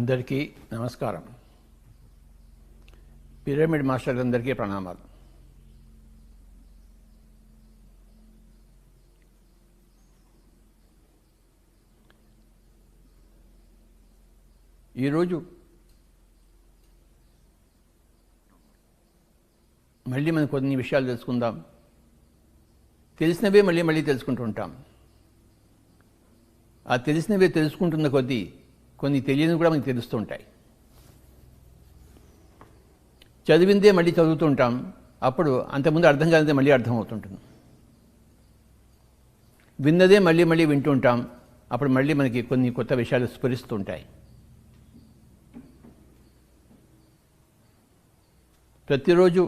అందరికీ నమస్కారం. పిరమిడ్ మాస్టర్లందరికీ ప్రణామాలు. ఈరోజు మళ్ళీ మనం కొన్ని విషయాలు తెలుసుకుందాం. తెలిసినవే మళ్ళీ మళ్ళీ తెలుసుకుంటూ ఉంటాం. ఆ తెలిసినవే తెలుసుకుంటున్న కొద్దీ కొన్ని తెలియనివి కూడా మనకు తెలుస్తూ ఉంటాయి. చదివిందే మళ్ళీ చదువుతూ ఉంటాం. అప్పుడు అంతకుముందు అర్థం కానిదే మళ్ళీ అర్థం అవుతుంటుంది. విన్నదే మళ్ళీ మళ్ళీ వింటూ ఉంటాం. అప్పుడు మళ్ళీ మనకి కొన్ని కొత్త విషయాలు స్ఫురిస్తూ ఉంటాయి. ప్రతిరోజు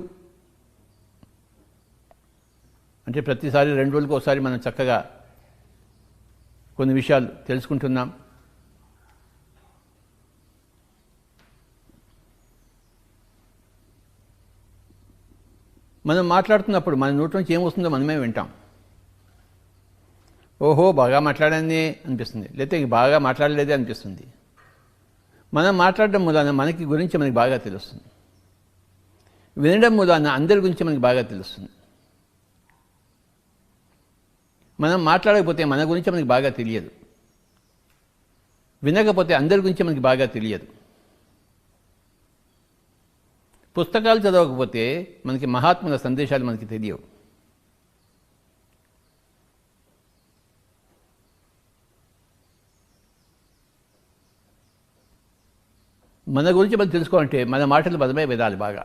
అంటే ప్రతిసారి 2 రోజులకు ఒకసారి మనం చక్కగా కొన్ని విషయాలు తెలుసుకుంటున్నాం. మనం మాట్లాడుతున్నప్పుడు మన నోటి నుంచి ఏమొస్తుందో మనమే వింటాం. ఓహో బాగా మాట్లాడానే అనిపిస్తుంది, లేకపోతే బాగా మాట్లాడలేదే అనిపిస్తుంది. మనం మాట్లాడడం మూలాన మనకి గురించి మనకి బాగా తెలుస్తుంది. వినడం మూలాన అందరి గురించి మనకి బాగా తెలుస్తుంది. మనం మాట్లాడకపోతే మన గురించి మనకి బాగా తెలియదు. వినకపోతే అందరి గురించి మనకి బాగా తెలియదు. పుస్తకాలు చదవకపోతే మనకి మహాత్ముల సందేశాలు మనకి తెలియవు. మన గురించి మనం తెలుసుకోవాలంటే మన మాటలు మనమే వినాలి బాగా.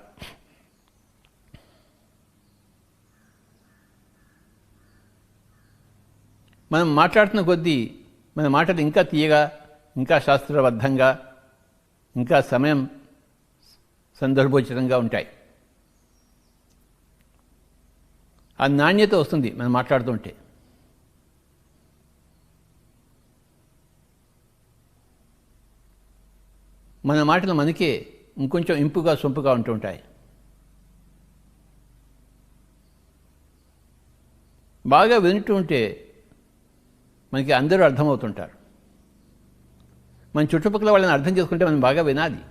మనం మాట్లాడుతున్న కొద్దీ మన మాటలు ఇంకా తీయగా, ఇంకా శాస్త్రబద్ధంగా, ఇంకా సమయం సందర్భోచితంగా ఉంటాయి. ఆ నాణ్యత వస్తుంది మనం మాట్లాడుతుంటే. మన మాటలు మనకే ఇంకొంచెం ఇంపుగా సొంపుగా ఉంటుంటాయి. బాగా వింటూ ఉంటే మనకి అందరూ అర్థమవుతుంటారు. మన చుట్టుపక్కల వాళ్ళని అర్థం చేసుకుంటే మనం బాగా వినాలి,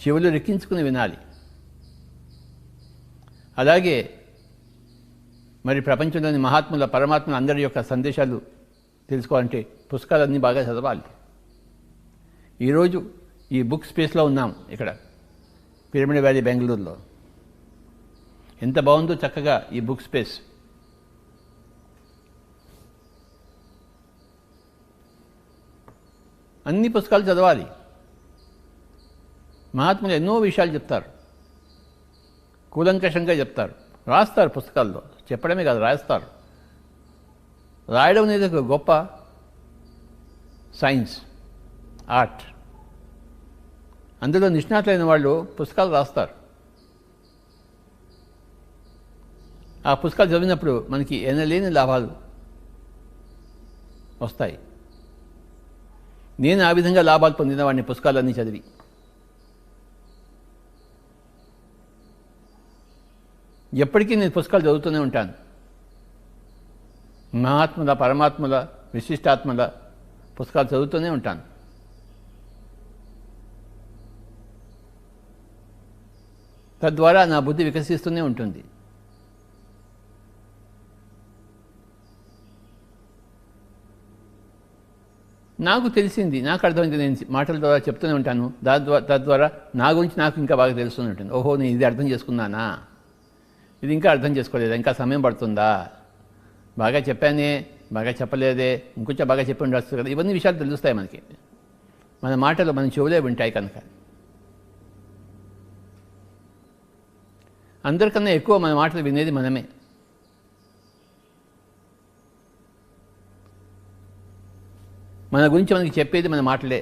చెవులు రెక్కించుకుని వినాలి. అలాగే మరి ప్రపంచంలోని మహాత్ముల పరమాత్మల అందరి యొక్క సందేశాలు తెలుసుకోవాలంటే పుస్తకాలన్నీ బాగా చదవాలి. ఈరోజు ఈ బుక్ స్పేస్లో ఉన్నాం, ఇక్కడ పిరమిడ్ వ్యాలీ బెంగళూరులో. ఎంత బాగుందో చక్కగా ఈ బుక్ స్పేస్. అన్ని పుస్తకాలు చదవాలి. మహాత్ములు ఎన్నో విషయాలు చెప్తారు, కూలంకషంగా చెప్తారు, రాస్తారు పుస్తకాల్లో. చెప్పడమే కాదు, రాస్తారు. రాయడం అనేది ఒక గొప్ప సైన్స్, ఆర్ట్. అందులో నిష్ణాతులైన వాళ్ళు పుస్తకాలు రాస్తారు. ఆ పుస్తకాలు చదివినప్పుడు మనకి ఎనలేని లాభాలు వస్తాయి. నేను ఆ విధంగా లాభాలు పొందిన వాడిని పుస్తకాలన్నీ చదివి. ఎప్పటికీ నేను పుస్తకాలు చదువుతూనే ఉంటాను. మహాత్ముల పరమాత్ముల విశిష్టాత్మల పుస్తకాలు చదువుతూనే ఉంటాను. తద్వారా నా బుద్ధి వికసిస్తూనే ఉంటుంది. నాకు తెలిసింది, నాకు అర్థమైంది, నేను మాటల ద్వారా చెప్తూనే ఉంటాను. తద్వారా నా గురించి నాకు ఇంకా బాగా తెలుస్తూనే ఉంటుంది. ఓహో నేను ఇది అర్థం చేసుకున్నానా, ఇది ఇంకా అర్థం చేసుకోలేదా, ఇంకా సమయం పడుతుందా, బాగా చెప్పానే, బాగా చెప్పలేదే, ఇంకొంచెం బాగా చెప్పి ఉండొచ్చు కదా. ఇవన్నీ విషయాలు తెలుస్తాయి మనకి. మన మాటలు మన చెవులే వింటాయి కనుక. అందరికన్నా ఎక్కువ మన మాటలు వినేది మనమే. మన గురించి మనకి చెప్పేది మన మాటలే.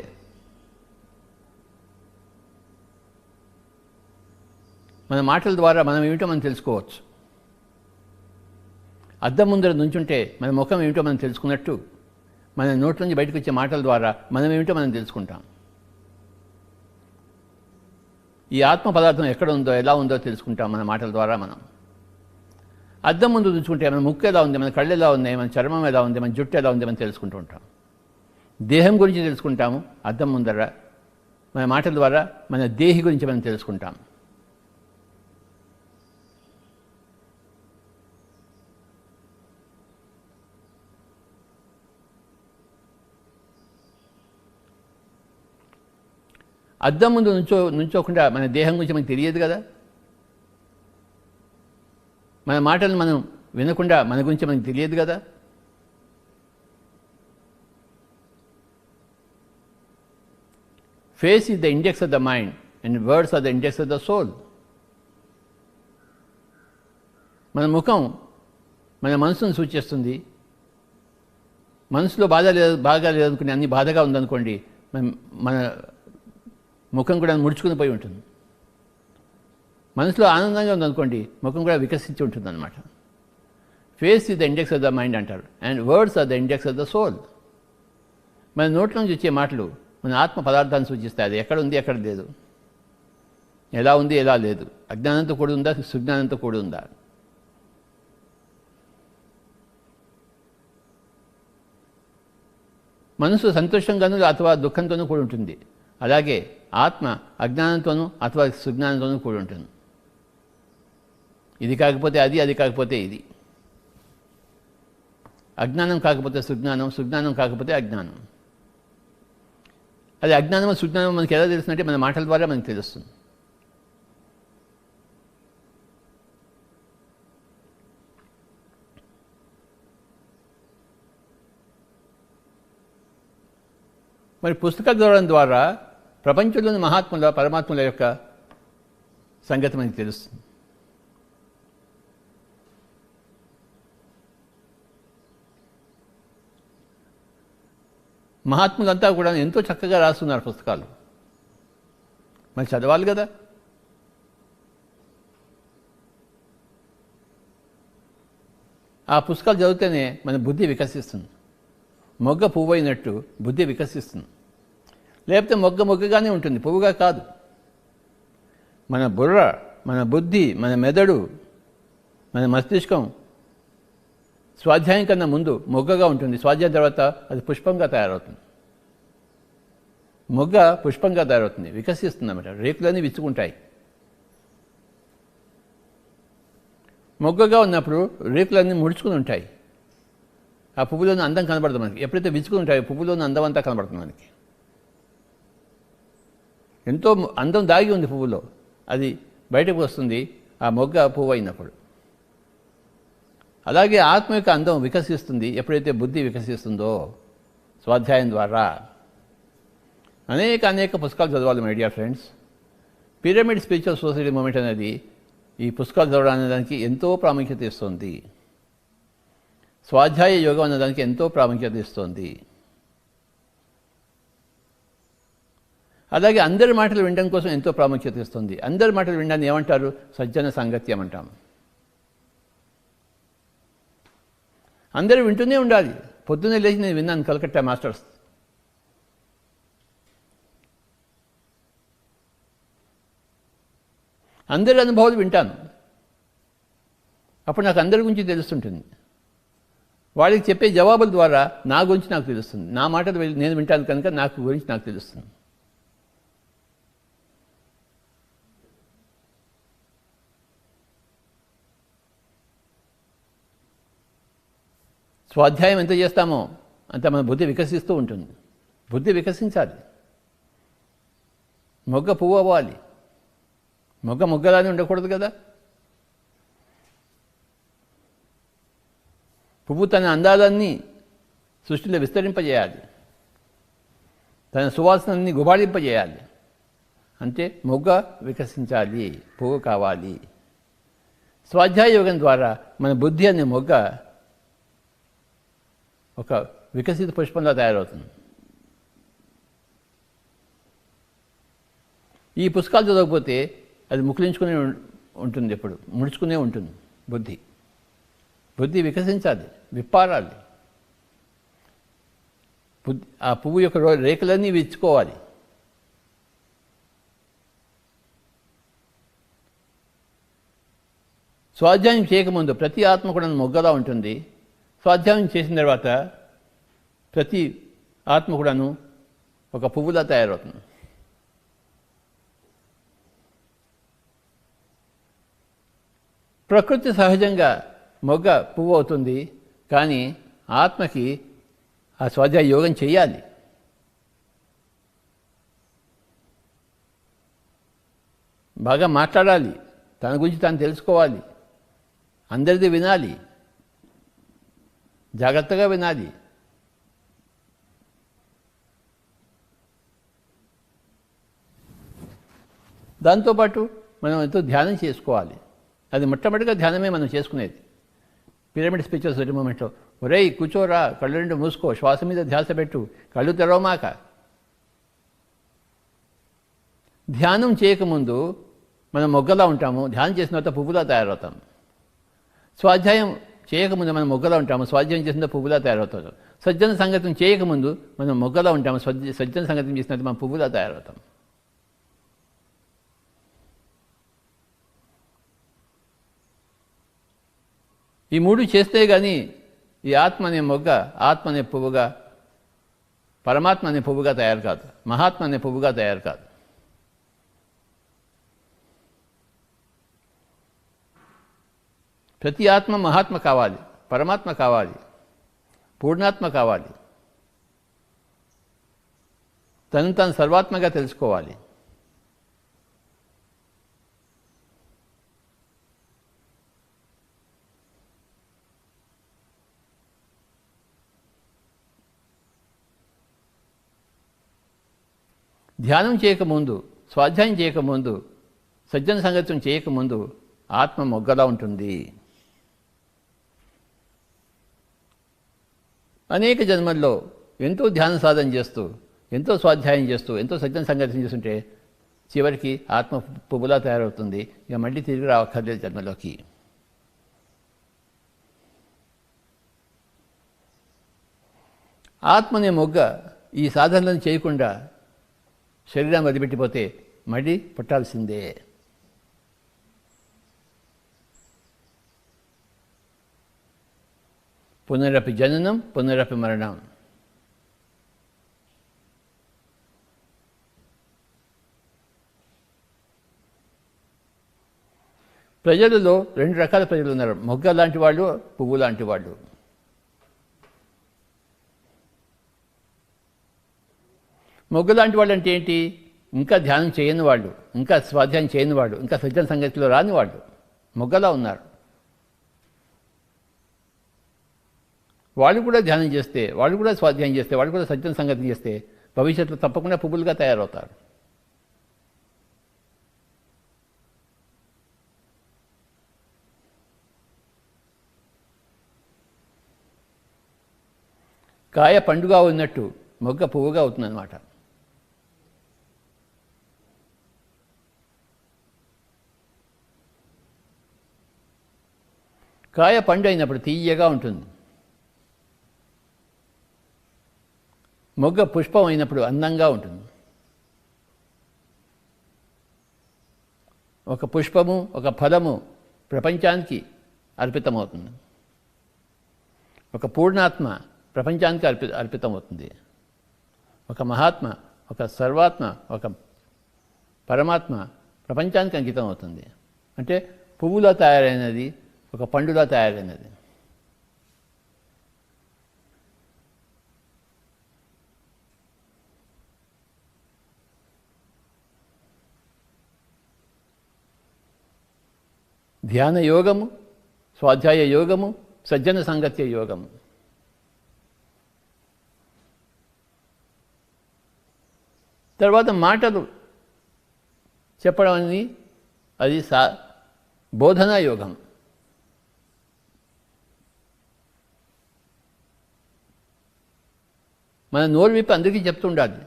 మన మాటల ద్వారా మనం ఏమిటో మనం తెలుసుకోవచ్చు. అద్దం ముందర నుంచుంటే మన ముఖం ఏమిటో మనం తెలుసుకున్నట్టు మన నోటి నుంచి బయటకు వచ్చే మాటల ద్వారా మనం ఏమిటో మనం తెలుసుకుంటాం. ఈ ఆత్మ పదార్థం ఎక్కడ ఉందో, ఎలా ఉందో తెలుసుకుంటాం మన మాటల ద్వారా. మనం అద్దం ముందు చూసుకుంటే మన ముక్కు ఎలా ఉంది, మన కళ్ళు ఎలా ఉన్నాయి, మన చర్మం ఎలా ఉంది, మన జుట్టు ఎలా ఉంది మనం తెలుసుకుంటూ ఉంటాం. దేహం గురించి తెలుసుకుంటాము అద్దం ముందర, మన మాటల ద్వారా మన దేహి గురించి మనం తెలుసుకుంటాం. అద్దం ముందు నుంచోకుండా మన దేహం గురించి మనకు తెలియదు కదా. మన మాటలను మనం వినకుండా మన గురించి మనకు తెలియదు కదా. Face is the index of the mind and words are the index of the soul. మన ముఖం మన మనసును సూచిస్తుంది. మనసులో బాగా లేదనుకుని అన్ని బాధగా ఉందనుకోండి, మన ముఖం కూడా ముడుచుకుని పోయి ఉంటుంది. మనసులో ఆనందంగా ఉందనుకోండి, ముఖం కూడా వికసించి ఉంటుంది అన్నమాట. Face is the index of the mind అంటారు, and words are the index of the soul. మన నోట్లో నుంచి వచ్చే మాటలు మన ఆత్మ పదార్థాన్ని సూచిస్తాయి. అది ఎక్కడ ఉంది, ఎక్కడ లేదు, ఎలా ఉంది, ఎలా లేదు, అజ్ఞానంతో కూడి ఉందా, సుజ్ఞానంతో కూడి ఉందా. మనసు సంతోషంగానూ అథవా దుఃఖంతోనూ కూడి ఉంటుంది. అలాగే ఆత్మ అజ్ఞానంతోనూ అథవా సుజ్ఞానంతోనూ కూడి ఉంటుంది. ఇది కాకపోతే అది, అది కాకపోతే ఇది. అజ్ఞానం కాకపోతే సుజ్ఞానం, సుజ్ఞానం కాకపోతే అజ్ఞానం. అది అజ్ఞానమో సుజ్ఞానమో మనకి ఎలా తెలుస్తుందంటే మన మాటల ద్వారా మనకు తెలుస్తుంది. మరి పుస్తకాలు చదవడం ద్వారా ప్రపంచంలోని మహాత్ముల పరమాత్ముల యొక్క సంగతి మనకి తెలుస్తుంది. మహాత్ములంతా కూడా ఎంతో చక్కగా రాస్తున్నారు పుస్తకాలు, మరి చదవాలి కదా. ఆ పుస్తకాలు చదివితేనే మన బుద్ధి వికసిస్తుంది. మొగ్గ పువ్వు అయినట్టు బుద్ధి వికసిస్తుంది. లేకపోతే మొగ్గగానే ఉంటుంది, పువ్వుగా కాదు. మన బుర్ర, మన బుద్ధి, మన మెదడు, మన మస్తిష్కం స్వాధ్యాయం కన్నా ముందు మొగ్గగా ఉంటుంది. స్వాధ్యాయం తర్వాత అది పుష్పంగా తయారవుతుంది. మొగ్గ పుష్పంగా తయారవుతుంది, వికసిస్తుంది అన్నమాట. రేకులన్నీ విచ్చుకుంటాయి. మొగ్గగా ఉన్నప్పుడు రేకులన్నీ ముడుచుకుని ఉంటాయి. ఆ పువ్వులోని అందం కనబడుతుంది మనకి. ఎప్పుడైతే విచ్చుకుని ఉంటాయో పువ్వులోని అందం అంతా కనబడుతుంది మనకి. ఎంతో అందం దాగి ఉంది పువ్వులో, అది బయటకు వస్తుంది ఆ మొగ్గ పువ్వు అయినప్పుడు. అలాగే ఆత్మ యొక్క అందం వికసిస్తుంది ఎప్పుడైతే బుద్ధి వికసిస్తుందో స్వాధ్యాయం ద్వారా. అనేక పుస్తకాలు చదవాలి my dear friends. Pyramid spiritual society moment అనేది ఈ పుస్తకాలు చదవడం అనేదానికి ఎంతో ప్రాముఖ్యత ఇస్తుంది. స్వాధ్యాయ యోగం అనేదానికి ఎంతో ప్రాముఖ్యత ఇస్తుంది. అలాగే అందరి మాటలు వినడం కోసం ఎంతో ప్రాముఖ్యత ఇస్తుంది. అందరి మాటలు వినడాన్ని ఏమంటారు? సజ్జన సాంగత్యం అంటాం. అందరూ వింటూనే ఉండాలి. పొద్దున్నే లేచి నేను విన్నాను కలకత్తా మాస్టర్స్. అందరి అనుభవాలు వింటాను. అప్పుడు నాకు అందరి గురించి తెలుస్తుంటుంది. వాళ్ళకి చెప్పే జవాబుల ద్వారా నా గురించి నాకు తెలుస్తుంది. నా మాటలు నేను వింటాను కనుక నాకు గురించి నాకు తెలుస్తుంది. స్వాధ్యాయం ఎంత చేస్తామో అంత మన బుద్ధి వికసిస్తూ ఉంటుంది. బుద్ధి వికసించాలి. మొగ్గ పువ్వు అవ్వాలి. మొగ్గలానే ఉండకూడదు కదా. పువ్వు తన అందాలన్నీ సృష్టిలో విస్తరింపజేయాలి. తన సువాసనల్ని గుబాళింపజేయాలి. అంటే మొగ్గ వికసించాలి, పువ్వు కావాలి. స్వాధ్యాయ యోగం ద్వారా మన బుద్ధి అనే మొగ్గ ఒక వికసిత పుష్పంలో తయారవుతుంది. ఈ పుస్తకాలు చదవకపోతే అది ముకులించుకునే ఉంటుంది, ఎప్పుడు ముడుచుకునే ఉంటుంది బుద్ధి. బుద్ధి వికసించాలి, విప్పారాలి. ఆ పువ్వు యొక్క రేకులన్నీ విచ్చుకోవాలి. స్వాధ్యాయం చేయకముందు ప్రతి ఆత్మ కూడా మొగ్గలా ఉంటుంది. స్వాధ్యాయం చేసిన తర్వాత ప్రతి ఆత్మ కూడాను ఒక పువ్వులా తయారవుతుంది. ప్రకృతి సహజంగా మొగ్గ పువ్వు అవుతుంది, కానీ ఆత్మకి ఆ స్వాధ్యాయ యోగం చేయాలి. బాగా మాట్లాడాలి, తన గురించి తాను తెలుసుకోవాలి, అందరిది వినాలి, జాగ్రత్తగా వినాలి. దాంతోపాటు మనం ఎంతో ధ్యానం చేసుకోవాలి. అది మొట్టమొదటిగా ధ్యానమే మనం చేసుకునేది. పిరమిడ్ స్పీచెస్ మూమెంట్లో ఒరేయ్ కూర్చోరా, కళ్ళు రెండు మూసుకో, శ్వాస మీద ధ్యాస పెట్టు, కళ్ళు తెరవమాక. ధ్యానం చేయకముందు మనం మొగ్గలా ఉంటాము, ధ్యానం చేసిన తర్వాత పువ్వులా తయారవుతాం. స్వాధ్యాయం చేయకముందు మనం మొగ్గలా ఉంటాము, స్వాధ్యాయం చేసిన పువ్వులా తయారవుతాం. సజ్జన సంగతం చేయకముందు మనం మొగ్గలా ఉంటాము, సజ్జన సంగతం చేసినట్టు మనం పువ్వులా తయారవుతాం. ఈ మూడు చేస్తే కానీ ఈ ఆత్మ అనే మొగ్గ, ఆత్మ అనే పువ్వుగా, పరమాత్మ అనే పువ్వుగా తయారు కాదు, మహాత్మ అనే పువ్వుగా తయారు కాదు. ప్రతి ఆత్మ మహాత్మ కావాలి, పరమాత్మ కావాలి, పూర్ణాత్మ కావాలి, తను తాను సర్వాత్మగా తెలుసుకోవాలి. ధ్యానం చేయకముందు, స్వాధ్యాయం చేయకముందు, సజ్జన సంగతం చేయకముందు ఆత్మ మొగ్గలా ఉంటుంది. అనేక జన్మల్లో ఎంతో ధ్యాన సాధన చేస్తూ, ఎంతో స్వాధ్యాయం చేస్తూ, ఎంతో సజ్జన సంగతం చేస్తుంటే చివరికి ఆత్మ పువ్వులా తయారవుతుంది. ఇక మళ్ళీ తిరిగి రావక్కర్లేదు జన్మలోకి. ఆత్మనే మొగ్గ ఈ సాధనలను చేయకుండా శరీరం వదిలిపెట్టిపోతే మళ్ళీ పుట్టాల్సిందే. పునరపి జననం, పునరపి మరణం. ప్రజలలో రెండు రకాల ప్రజలు ఉన్నారు, మొగ్గ లాంటి వాళ్ళు, పువ్వు లాంటి వాళ్ళు. మొగ్గ లాంటి వాళ్ళు అంటే ఏంటి? ఇంకా ధ్యానం చేయని వాళ్ళు, ఇంకా స్వాధ్యాయం చేయని వాళ్ళు, ఇంకా సజ్జన సంగతిలో రాని వాళ్ళు మొగ్గలా ఉన్నారు. వాళ్ళు కూడా ధ్యానం చేస్తే, వాళ్ళు కూడా స్వాధ్యాయం చేస్తే, వాళ్ళు కూడా సజ్జన సంగతి చేస్తే భవిష్యత్తులో తప్పకుండా పువ్వులుగా తయారవుతారు. కాయ పండుగా ఉన్నట్టు మొగ్గ పువ్వుగా అవుతుందన్నమాట. కాయ పండు అయినప్పుడు తీయగా ఉంటుంది, మొగ్గ పుష్పం అయినప్పుడు అందంగా ఉంటుంది. ఒక పుష్పము, ఒక ఫలము ప్రపంచానికి అర్పితమవుతుంది. ఒక పూర్ణాత్మ ప్రపంచానికి అర్పితమవుతుంది. ఒక మహాత్మ, ఒక సర్వాత్మ, ఒక పరమాత్మ ప్రపంచానికి అంకితం అవుతుంది. అంటే పువ్వులా తయారైనది ఒక పండులా తయారైనది. ధ్యాన యోగము, స్వాధ్యాయ యోగము, సజ్జన సంగత్య యోగము. తర్వాత మాటలు చెప్పడం అని అది బోధనా యోగం. మన నోరు విప్పి అందరికీ చెప్తుండాలి.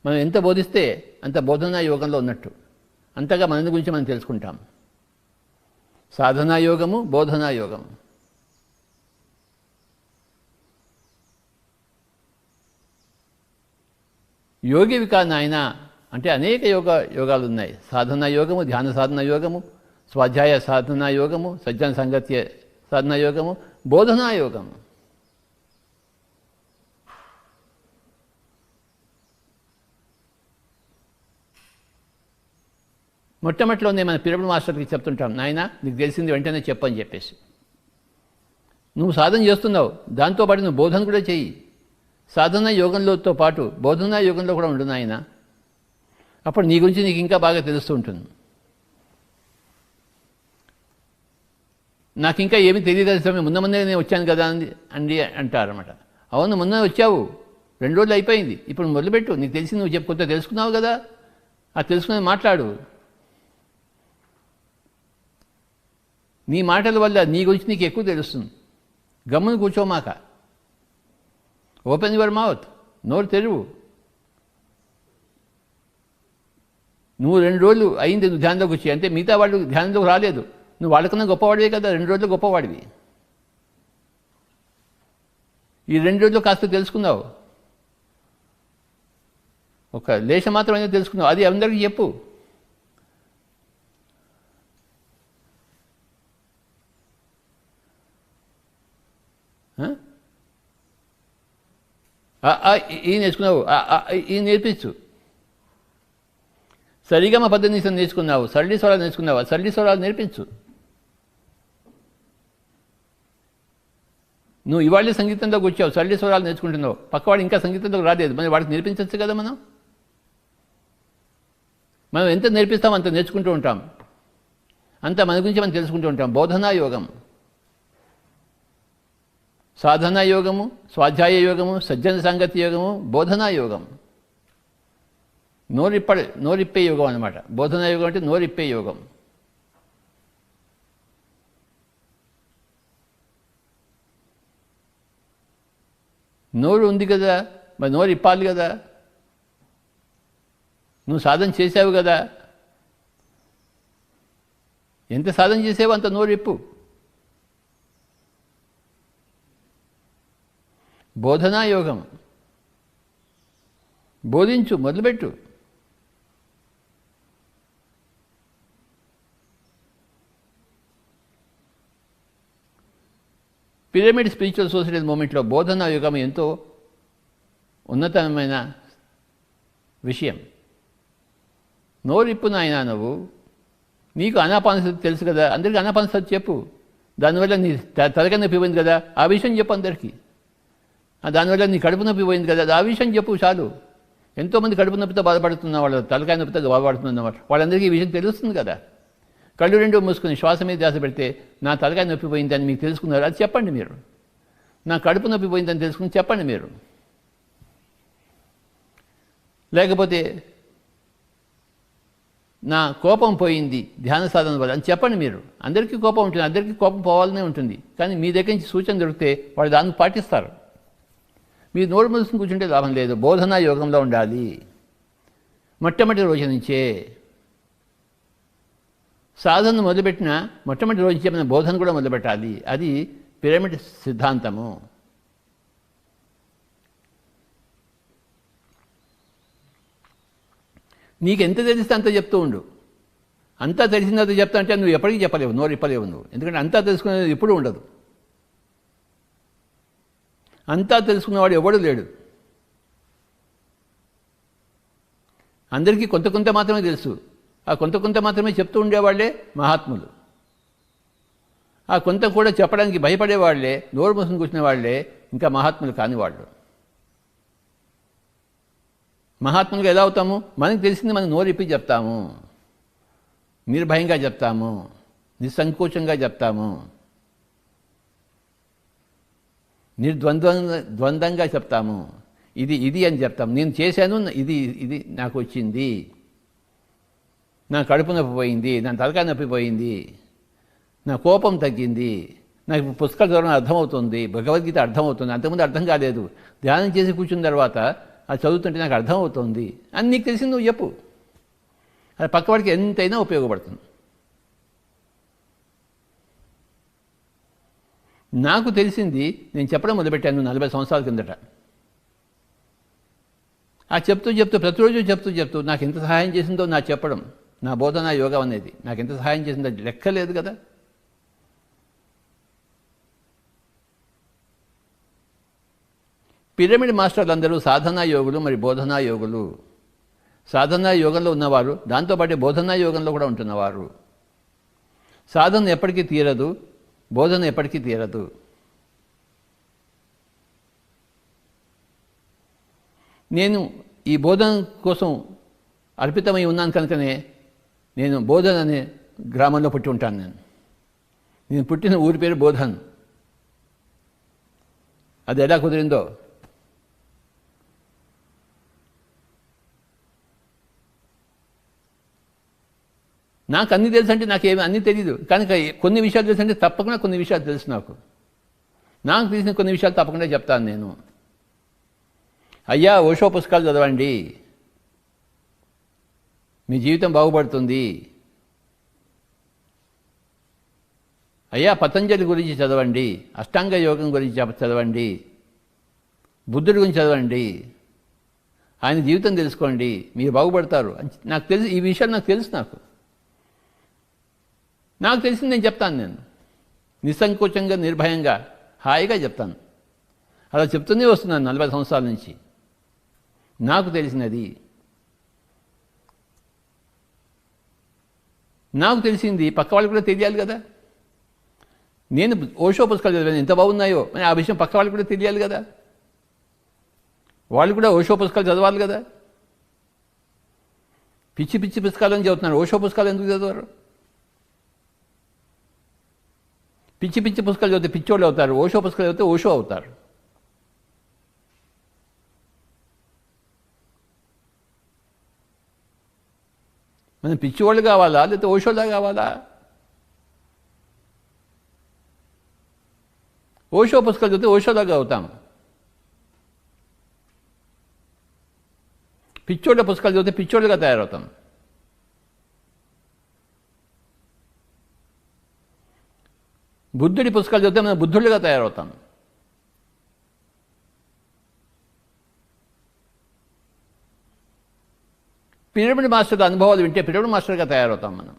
మనం ఎంత బోధిస్తే అంత బోధనా యోగంలో ఉన్నట్టు, అంతగా మన గురించి మనం తెలుసుకుంటాం. సాధనా యోగము, బోధనా యోగము. యోగివికా నాయన అంటే అనేక యోగాలు ఉన్నాయి. సాధనా యోగము, ధ్యాన సాధన యోగము, స్వాధ్యాయ సాధనా యోగము, సజ్జన సంగత్య సాధనా యోగము, బోధనా యోగము. మొట్టమొదటిలోనే మన పిరమిడ్ మాస్టర్కి చెప్తుంటాం, నాయన నీకు తెలిసింది వెంటనే చెప్పని చెప్పేసి. నువ్వు సాధన చేస్తున్నావు, దాంతోపాటు నువ్వు బోధన కూడా చెయ్యి. సాధన యోగంలోతో పాటు బోధనా యోగంలో కూడా ఉండు నాయన. అప్పుడు నీ గురించి నీకు ఇంకా బాగా తెలుస్తూ ఉంటుంది. నాకు ఇంకా ఏమీ తెలియదు సమయం ముందే నేను వచ్చాను కదా అండి అంటారన్నమాట. అవును, ముందే వచ్చావు, 2 రోజులు అయిపోయింది, ఇప్పుడు మొదలుపెట్టు. నీకు తెలిసి నువ్వు చెప్పుకుంటే తెలుసుకున్నావు కదా, ఆ తెలుసుకుని మాట్లాడు. నీ మాటల వల్ల నీ గురించి నీకు ఎక్కువ తెలుస్తుంది. గమ్మున కూర్చోమాక, ఓపెన్ యువర్ మౌత్, నోరు తెరువు. నువ్వు 2 రోజులు అయింది నువ్వు ధ్యానంలోకి వచ్చి, అంటే మిగతా వాళ్ళు ధ్యానంలోకి రాలేదు. నువ్వు వాళ్ళకన్నా గొప్పవాడివే కదా, 2 రోజులు గొప్పవాడివి. ఈ 2 రోజులు కాస్త తెలుసుకున్నావు, ఒక లేశ మాత్రమే తెలుసుకున్నావు, అది అందరికీ చెప్పు. ఈ నేర్చుకున్నావు, ఈ నేర్పించు. సరిగమ పద్ధతి నేర్చుకున్నావు, సరళి స్వరాలు నేర్చుకున్నావు, సరళి స్వరాలు నేర్పించు. నువ్వు ఇవాళ సంగీతంలోకి వచ్చావు, సరళి స్వరాలు నేర్చుకుంటున్నావు, పక్కవాడు ఇంకా సంగీతంలోకి రాలేదు, మరి వాడికి నేర్పించవచ్చు కదా. మనం ఎంత నేర్పిస్తాం అంత నేర్చుకుంటూ ఉంటాం, అంత మన గురించి మనం తెలుసుకుంటూ ఉంటాం. బోధనా యోగం, సాధనా యోగము, స్వాధ్యాయ యోగము, సజ్జన సాంగత్య యోగము, బోధనా యోగం. నోరిప్పే యోగం అన్నమాట. బోధనా యోగం అంటే నోరిప్పే యోగం. నోరు ఉంది కదా, మరి నోరు ఇప్పాలి కదా. నువ్వు సాధన చేసావు కదా, ఎంత సాధన చేసావో అంత నోరు ఇప్పు. బోధనా యోగం, బోధించు, మొదలుపెట్టు. పిరమిడ్ స్పిరిచువల్ సొసైటీ మూమెంట్లో బోధనా యోగం ఎంతో ఉన్నతమైన విషయం. నోరిప్పు నాయన, నువ్వు నీకు ఆనాపానసతి తెలుసు కదా, అందరికీ ఆనాపానసతి చెప్పు. దానివల్ల నీ తలకాయ నొప్పి పోయింది కదా, ఆ విషయం చెప్పు అందరికీ. దానివల్ల నీ కడుపు నొప్పి పోయింది కదా, ఆ విషయం చెప్పు చాలు. ఎంతోమంది కడుపు నొప్పితో బాధపడుతున్న వాళ్ళు, తలకాయ నొప్పితో బాధపడుతున్న వాళ్ళందరికీ ఈ విషయం తెలుస్తుంది కదా. కళ్ళు 2 మూసుకుని శ్వాస మీద ధ్యాస పెడితే నా తలకాయ నొప్పి పోయిందని మీకు తెలుసుకున్నారు, అది చెప్పండి మీరు. నా కడుపు నొప్పి పోయిందని తెలుసుకుని చెప్పండి మీరు. లేకపోతే నా కోపం పోయింది ధ్యాన సాధన వల్ల అని చెప్పండి మీరు. అందరికీ కోపం ఉంటుంది, అందరికీ కోపం పోవాలనే ఉంటుంది, కానీ మీ దగ్గర నుంచి సూచన దొరికితే వాళ్ళు దాన్ని పాటిస్తారు. మీరు నోరు మూసుకుని కూర్చుంటే లాభం లేదు. బోధనా యోగంలో ఉండాలి మొట్టమొదటి రోజు నుంచే. సాధన మొదలుపెట్టిన మొట్టమొదటి రోజు నుంచి మన బోధన కూడా మొదలుపెట్టాలి. అది పిరమిడ్ సిద్ధాంతము. నీకు ఎంత తెలిస్తే అంత చెప్తూ ఉండు. అంతా తెలిసినంత చెప్తా అంటే నువ్వు ఎప్పటికీ చెప్పలేవు, నోరు ఇప్పలేవు నువ్వు. ఎందుకంటే అంతా తెలుసుకునేది ఎప్పుడూ ఉండదు. అంతా తెలుసుకున్నవాడు ఎవడు లేడు. అందరికీ కొంత మాత్రమే తెలుసు. ఆ కొంత మాత్రమే చెప్తూ ఉండేవాళ్లే మహాత్ములు. ఆ కొంత కూడా చెప్పడానికి భయపడేవాళ్లే, నోరు మూసుకుని కూర్చునే వాళ్లే ఇంకా మహాత్ములు కానివాళ్ళు. మహాత్ములుగా ఎలా అవుతాము? మనకు తెలిసింది మనం నోరిప్పి చెప్తాము, నిర్భయంగా చెప్తాము, నిస్సంకోచంగా చెప్తాము, ద్వంద్వంగా చెప్తాము. ఇది అని చెప్తాము. నేను చేశాను, ఇది నాకు వచ్చింది, నా కడుపు నొప్పి పోయింది, నా తలకాయ నొప్పి పోయింది, నా కోపం తగ్గింది, నాకు పుస్తకాల ద్వారా అర్థమవుతుంది, భగవద్గీత అర్థమవుతుంది, అంతకుముందు అర్థం కాలేదు, ధ్యానం చేసి కూర్చున్న తర్వాత అది చదువుతుంటే నాకు అర్థమవుతుంది అని నీకు తెలిసింది నువ్వు చెప్పు. అది పక్కవాడికి ఎంతైనా ఉపయోగపడుతుంది. నాకు తెలిసింది నేను చెప్పడం మొదలుపెట్టాను 40 సంవత్సరాల కిందట. ఆ చెప్తూ ప్రతిరోజు చెప్తూ నాకు ఎంత సహాయం చేసిందో నాకు చెప్పడం, నా బోధనా యోగం అనేది నాకు ఎంత సహాయం చేసిందో లెక్కలేదు కదా. పిరమిడ్ మాస్టర్లు అందరూ సాధనా యోగులు, మరి బోధనా యోగులు. సాధనా యోగంలో ఉన్నవారు, దాంతోపాటు బోధనా యోగంలో కూడా ఉంటున్నవారు. సాధన ఎప్పటికీ తీరదు, బోధన ఎప్పటికీ తీరదు. నేను ఈ బోధన కోసం అర్పితమై ఉన్నాను కనుకనే నేను బోధన అనే గ్రామంలో పుట్టి ఉంటాను. నేను పుట్టిన ఊరి పేరు బోధన్. అది ఎలా కుదిరిందో నాకు అన్నీ తెలుసు అంటే నాకేమి అన్నీ తెలియదు, కనుక కొన్ని విషయాలు తెలుసు అంటే తప్పకుండా కొన్ని విషయాలు తెలుసు. నాకు తెలిసిన కొన్ని విషయాలు తప్పకుండా చెప్తాను నేను. అయ్యా, ఓషో పుస్తకాలు చదవండి, మీ జీవితం బాగుపడుతుంది. అయ్యా, పతంజలి గురించి చదవండి, అష్టాంగ యోగం గురించి చదవండి, బుద్ధుడి గురించి చదవండి, ఆయన జీవితం తెలుసుకోండి, మీరు బాగుపడతారు. నాకు తెలుసు, ఈ విషయాలు నాకు తెలుసు. నాకు తెలిసింది నేను చెప్తాను. నేను నిస్సంకోచంగా, నిర్భయంగా, హాయిగా చెప్తాను. అలా చెప్తూనే వస్తున్నాను 40 సంవత్సరాల నుంచి. నాకు తెలిసినది, నాకు తెలిసింది పక్క వాళ్ళకి కూడా తెలియాలి కదా. నేను ఓషో పుస్తకాలు చదివాను, ఎంత బాగున్నాయో అని ఆ విషయం పక్క వాళ్ళకి కూడా తెలియాలి కదా. వాళ్ళు కూడా ఓషో పుస్తకాలు చదవాలి కదా. పిచ్చి పిచ్చి పుస్తకాలని చదువుతున్నారు, ఓషో పుస్తకాలు ఎందుకు చదవరు? పిచ్చి పిచ్చి పుస్తకాలు చదివితే పిచ్చోళ్ళు అవుతారు, ఓషో పుస్తకాలు చదివితే ఓషో అవుతారు. మనం పిచ్చివాళ్ళు కావాలా, లేకపోతే ఓషోలా కావాలా? ఓషో పుస్తకాలు చదివితే ఓషోలాగా అవుతాం. పిచ్చోళ్ళ పుస్తకాలు చదివితే పిచ్చోళ్ళుగా తయారవుతాం. బుద్ధుడి పుస్తకాలు చదివితే మనం బుద్ధుడిగా తయారవుతాం. పిరమిడ్ మాస్టర్ అనుభవాలు వింటే పిరమిడ్ మాస్టర్గా తయారవుతాం మనం.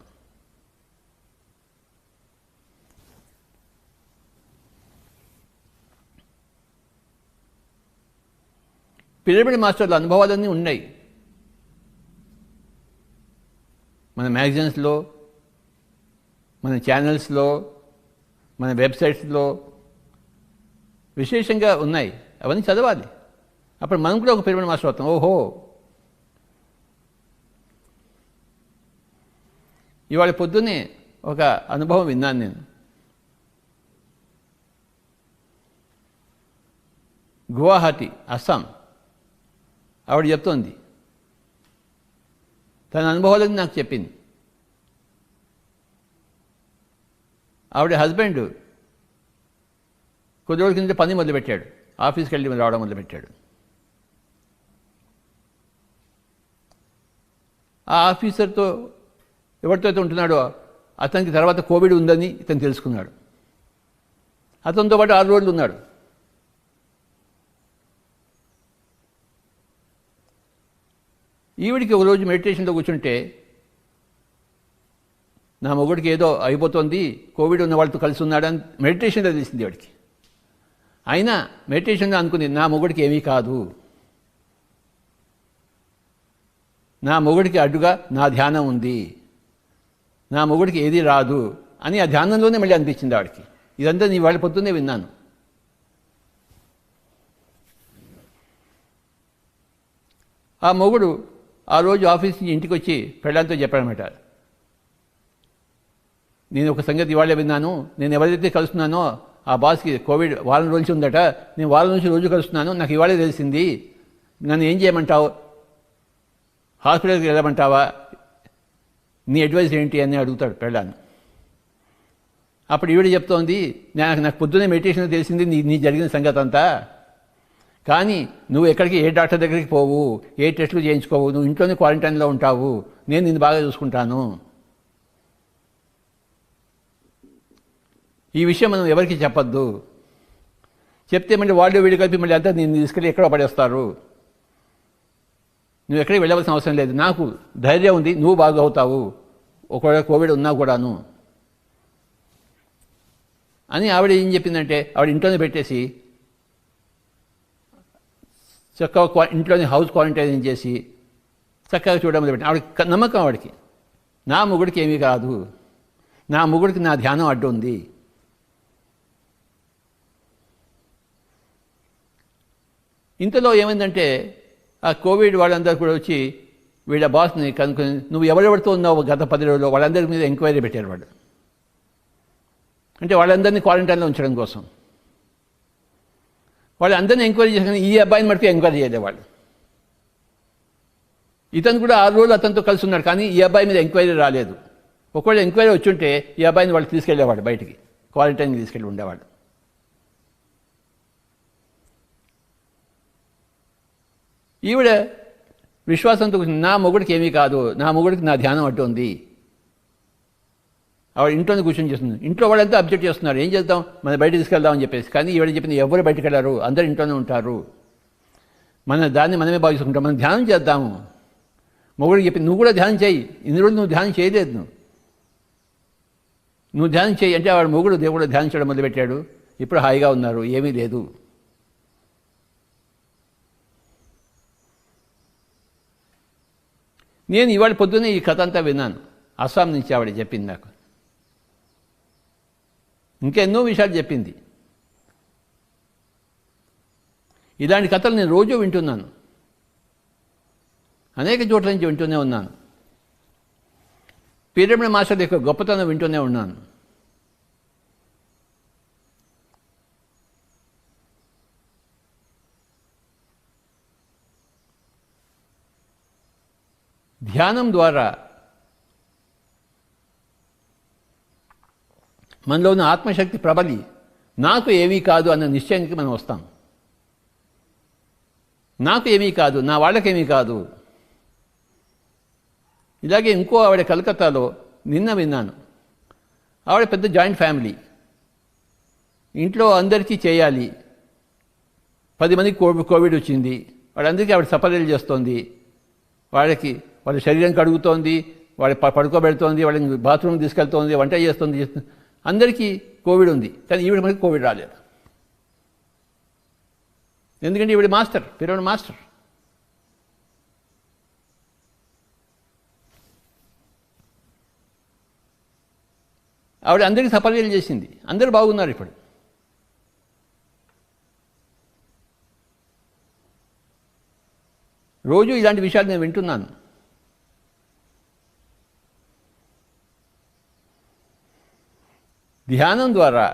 పిరమిడ్ మాస్టర్ల అనుభవాలన్నీ ఉన్నాయి మన మ్యాగజైన్స్లో, మన ఛానల్స్లో, మన వెబ్సైట్స్లో విశేషంగా ఉన్నాయి. అవన్నీ చదవాలి. అప్పుడు మనం కూడా ఒక పిరమిడ్ మాస్టర్ అవుతాం. ఓహో, ఇవాళ పొద్దున్నే ఒక అనుభవం విన్నాను నేను. గువాహటి, అస్సాం ఆవిడ చెప్తోంది, తన అనుభవాలని నాకు చెప్పింది. ఆవిడ హస్బెండ్ కొద్ది రోజుల కింద పని మొదలుపెట్టాడు, ఆఫీస్కి వెళ్ళి రావడం మొదలుపెట్టాడు. ఆ ఆఫీసర్తో ఎవరితో అయితే ఉంటున్నాడో అతనికి తర్వాత కోవిడ్ ఉందని ఇతను తెలుసుకున్నాడు. అతనితో పాటు 6 రోజులు ఉన్నాడు. ఈవిడికి ఒక రోజు మెడిటేషన్లో కూర్చుంటే, నా మొగుడికి ఏదో అయిపోతుంది, కోవిడ్ ఉన్న వాళ్ళతో కలిసి ఉన్నాడని మెడిటేషన్లో తెలిసింది వాడికి. అయినా మెడిటేషన్లో అనుకుంది, నా మొగుడికి ఏమీ కాదు, నా మొగుడికి అడ్డుగా నా ధ్యానం ఉంది, నా మొగుడికి ఏది రాదు అని ఆ ధ్యానంలోనే మళ్ళీ అనిపించింది ఆవిడకి. ఇదంతా నీ వాళ్ళ పొద్దున్నే విన్నాను. ఆ మొగుడు ఆ రోజు ఆఫీస్ నుంచి ఇంటికి వచ్చి పెళ్ళాంతో చెప్పాడనమాట, నేను ఒక సంగతి ఇవాళే విన్నాను, నేను ఎవరైతే కలుస్తున్నానో ఆ బాస్కి కోవిడ్ వారం రోజు ఉందట, నేను వారం నుంచి రోజు కలుస్తున్నాను, నాకు ఇవాళే తెలిసింది, నన్ను ఏం చేయమంటావు, హాస్పిటల్కి వెళ్ళమంటావా, నీ అడ్వైస్ ఏంటి అని అడుగుతాడు పెళ్ళాను. అప్పుడు ఈవిడ చెప్తోంది, నాకు పొద్దున్నే మెడిటేషన్ తెలిసింది నీ జరిగిన సంగతి అంతా, కానీ నువ్వు ఎక్కడికి ఏ డాక్టర్ దగ్గరికి పోవు, ఏ టెస్టులు చేయించుకోవు, నువ్వు ఇంట్లోనే క్వారంటైన్లో ఉంటావు, నేను నిన్ను బాగా చూసుకుంటాను. ఈ విషయం మనం ఎవరికి చెప్పొద్దు, చెప్తే మళ్ళీ వాళ్ళు వీళ్ళు కలిపి మళ్ళీ అంతా నేను తీసుకెళ్ళి ఎక్కడో పడేస్తారు, నువ్వు ఎక్కడికి వెళ్ళవలసిన అవసరం లేదు, నాకు ధైర్యం ఉంది, నువ్వు బాగా అవుతావు, ఒకవేళ కోవిడ్ ఉన్నా కూడాను అని ఆవిడ ఏం చెప్పిందంటే, ఆవిడ ఇంట్లోనే పెట్టేసి చక్కగా ఇంట్లోనే హౌస్ క్వారంటైన్ చేసి చక్కగా చూడడం మొదలుపెట్టిన. ఆవిడకి నమ్మకం, ఆవిడకి నా మొగుడికి ఏమీ కాదు, నా మొగుడికి నా ధ్యానం అడ్డు ఉంది. ఇంతలో ఏమైందంటే ఆ కోవిడ్ వాళ్ళందరూ కూడా వచ్చి వీళ్ళ బాస్ని కనుక్కొని, నువ్వు ఎవరెవరితో ఉన్నావు గత 10 రోజుల్లో, వాళ్ళందరి మీద ఎంక్వైరీ పెట్టారు వాళ్ళు. అంటే వాళ్ళందరినీ క్వారంటైన్లో ఉంచడం కోసం వాళ్ళందరినీ ఎంక్వైరీ చేసుకుని ఈ అబ్బాయిని మటుకు ఎంక్వైరీ చేయలేదు వాళ్ళు. ఇతను కూడా 6 రోజులు అతనితో కలిసి ఉన్నాడు, కానీ ఈ అబ్బాయి మీద ఎంక్వైరీ రాలేదు. ఒకవేళ ఎంక్వైరీ వచ్చుంటే ఈ అబ్బాయిని వాళ్ళు తీసుకెళ్లేవాడు, బయటికి క్వారంటైన్కి తీసుకెళ్ళి ఉండేవాడు. ఈవిడ విశ్వాసంతో నా మొగుడికి ఏమీ కాదు, నా మొగుడికి నా ధ్యానం అడ్డు ఉంది. ఆవిడ ఇంట్లోనే కూర్చొని చేస్తుంది. ఇంట్లో వాళ్ళంతా అబ్జెక్ట్ చేస్తున్నారు, ఏం చేద్దాం, మన బయట తీసుకెళ్దామని చెప్పేసి. కానీ ఈవిడ చెప్పింది, ఎవరు బయటకు వెళ్ళారు, అందరు ఇంట్లోనే ఉంటారు, మన దాన్ని మనమే బాగు చేసుకుంటాం, మనం ధ్యానం చేద్దాము. మొగుడికి చెప్పింది, నువ్వు కూడా ధ్యానం చేయి, ఇన్ని రోజులు నువ్వు ధ్యానం చేయలేదు, నువ్వు ధ్యానం చేయి అంటే వాడు మొగుడు దేవుడు ధ్యానం చేయడం మొదలుపెట్టాడు. ఇప్పుడు హాయిగా ఉన్నారు, ఏమీ లేదు. నేను ఇవాళ పొద్దున్నే ఈ కథ అంతా విన్నాను, అస్సాం నుంచి ఆవిడ చెప్పింది నాకు. ఇంకెన్నో విషయాలు చెప్పింది. ఇలాంటి కథలు నేను రోజూ వింటున్నాను, అనేక చోట్ల నుంచి వింటూనే ఉన్నాను. పిరమిడ్ మాస్టర్ యొక్క గొప్పతనం వింటూనే ఉన్నాను. ధ్యానం ద్వారా మనలో ఉన్న ఆత్మశక్తి ప్రబలి నాకు ఏమీ కాదు అన్న నిశ్చయానికి మనం వస్తాం. నాకు ఏమీ కాదు, నా వాళ్ళకేమీ కాదు. ఇలాగే ఇంకో ఆవిడ కలకత్తాలో నిన్న విన్నాను. ఆవిడ పెద్ద జాయింట్ ఫ్యామిలీ, ఇంట్లో అందరికీ చేయాలి. 10 మందికి కోవిడ్ వచ్చింది, వాళ్ళందరికీ ఆవిడ సపరేట్ చేస్తోంది. వాళ్ళ శరీరం కడుగుతోంది, వాళ్ళ పడుకోబెడుతోంది, వాళ్ళని బాత్రూమ్కి తీసుకెళ్తోంది, వంట చేస్తుంది. అందరికీ కోవిడ్ ఉంది, కానీ ఈవిడ మనకి కోవిడ్ రాలేదు. ఎందుకంటే ఈవిడ మాస్టర్, పిరమిడ్ మాస్టర్. ఆవిడ అందరికీ సపర్యలు చేసింది, అందరూ బాగున్నారు. ఇప్పుడు రోజు ఇలాంటి విషయాలు నేను వింటున్నాను. ధ్యానం ద్వారా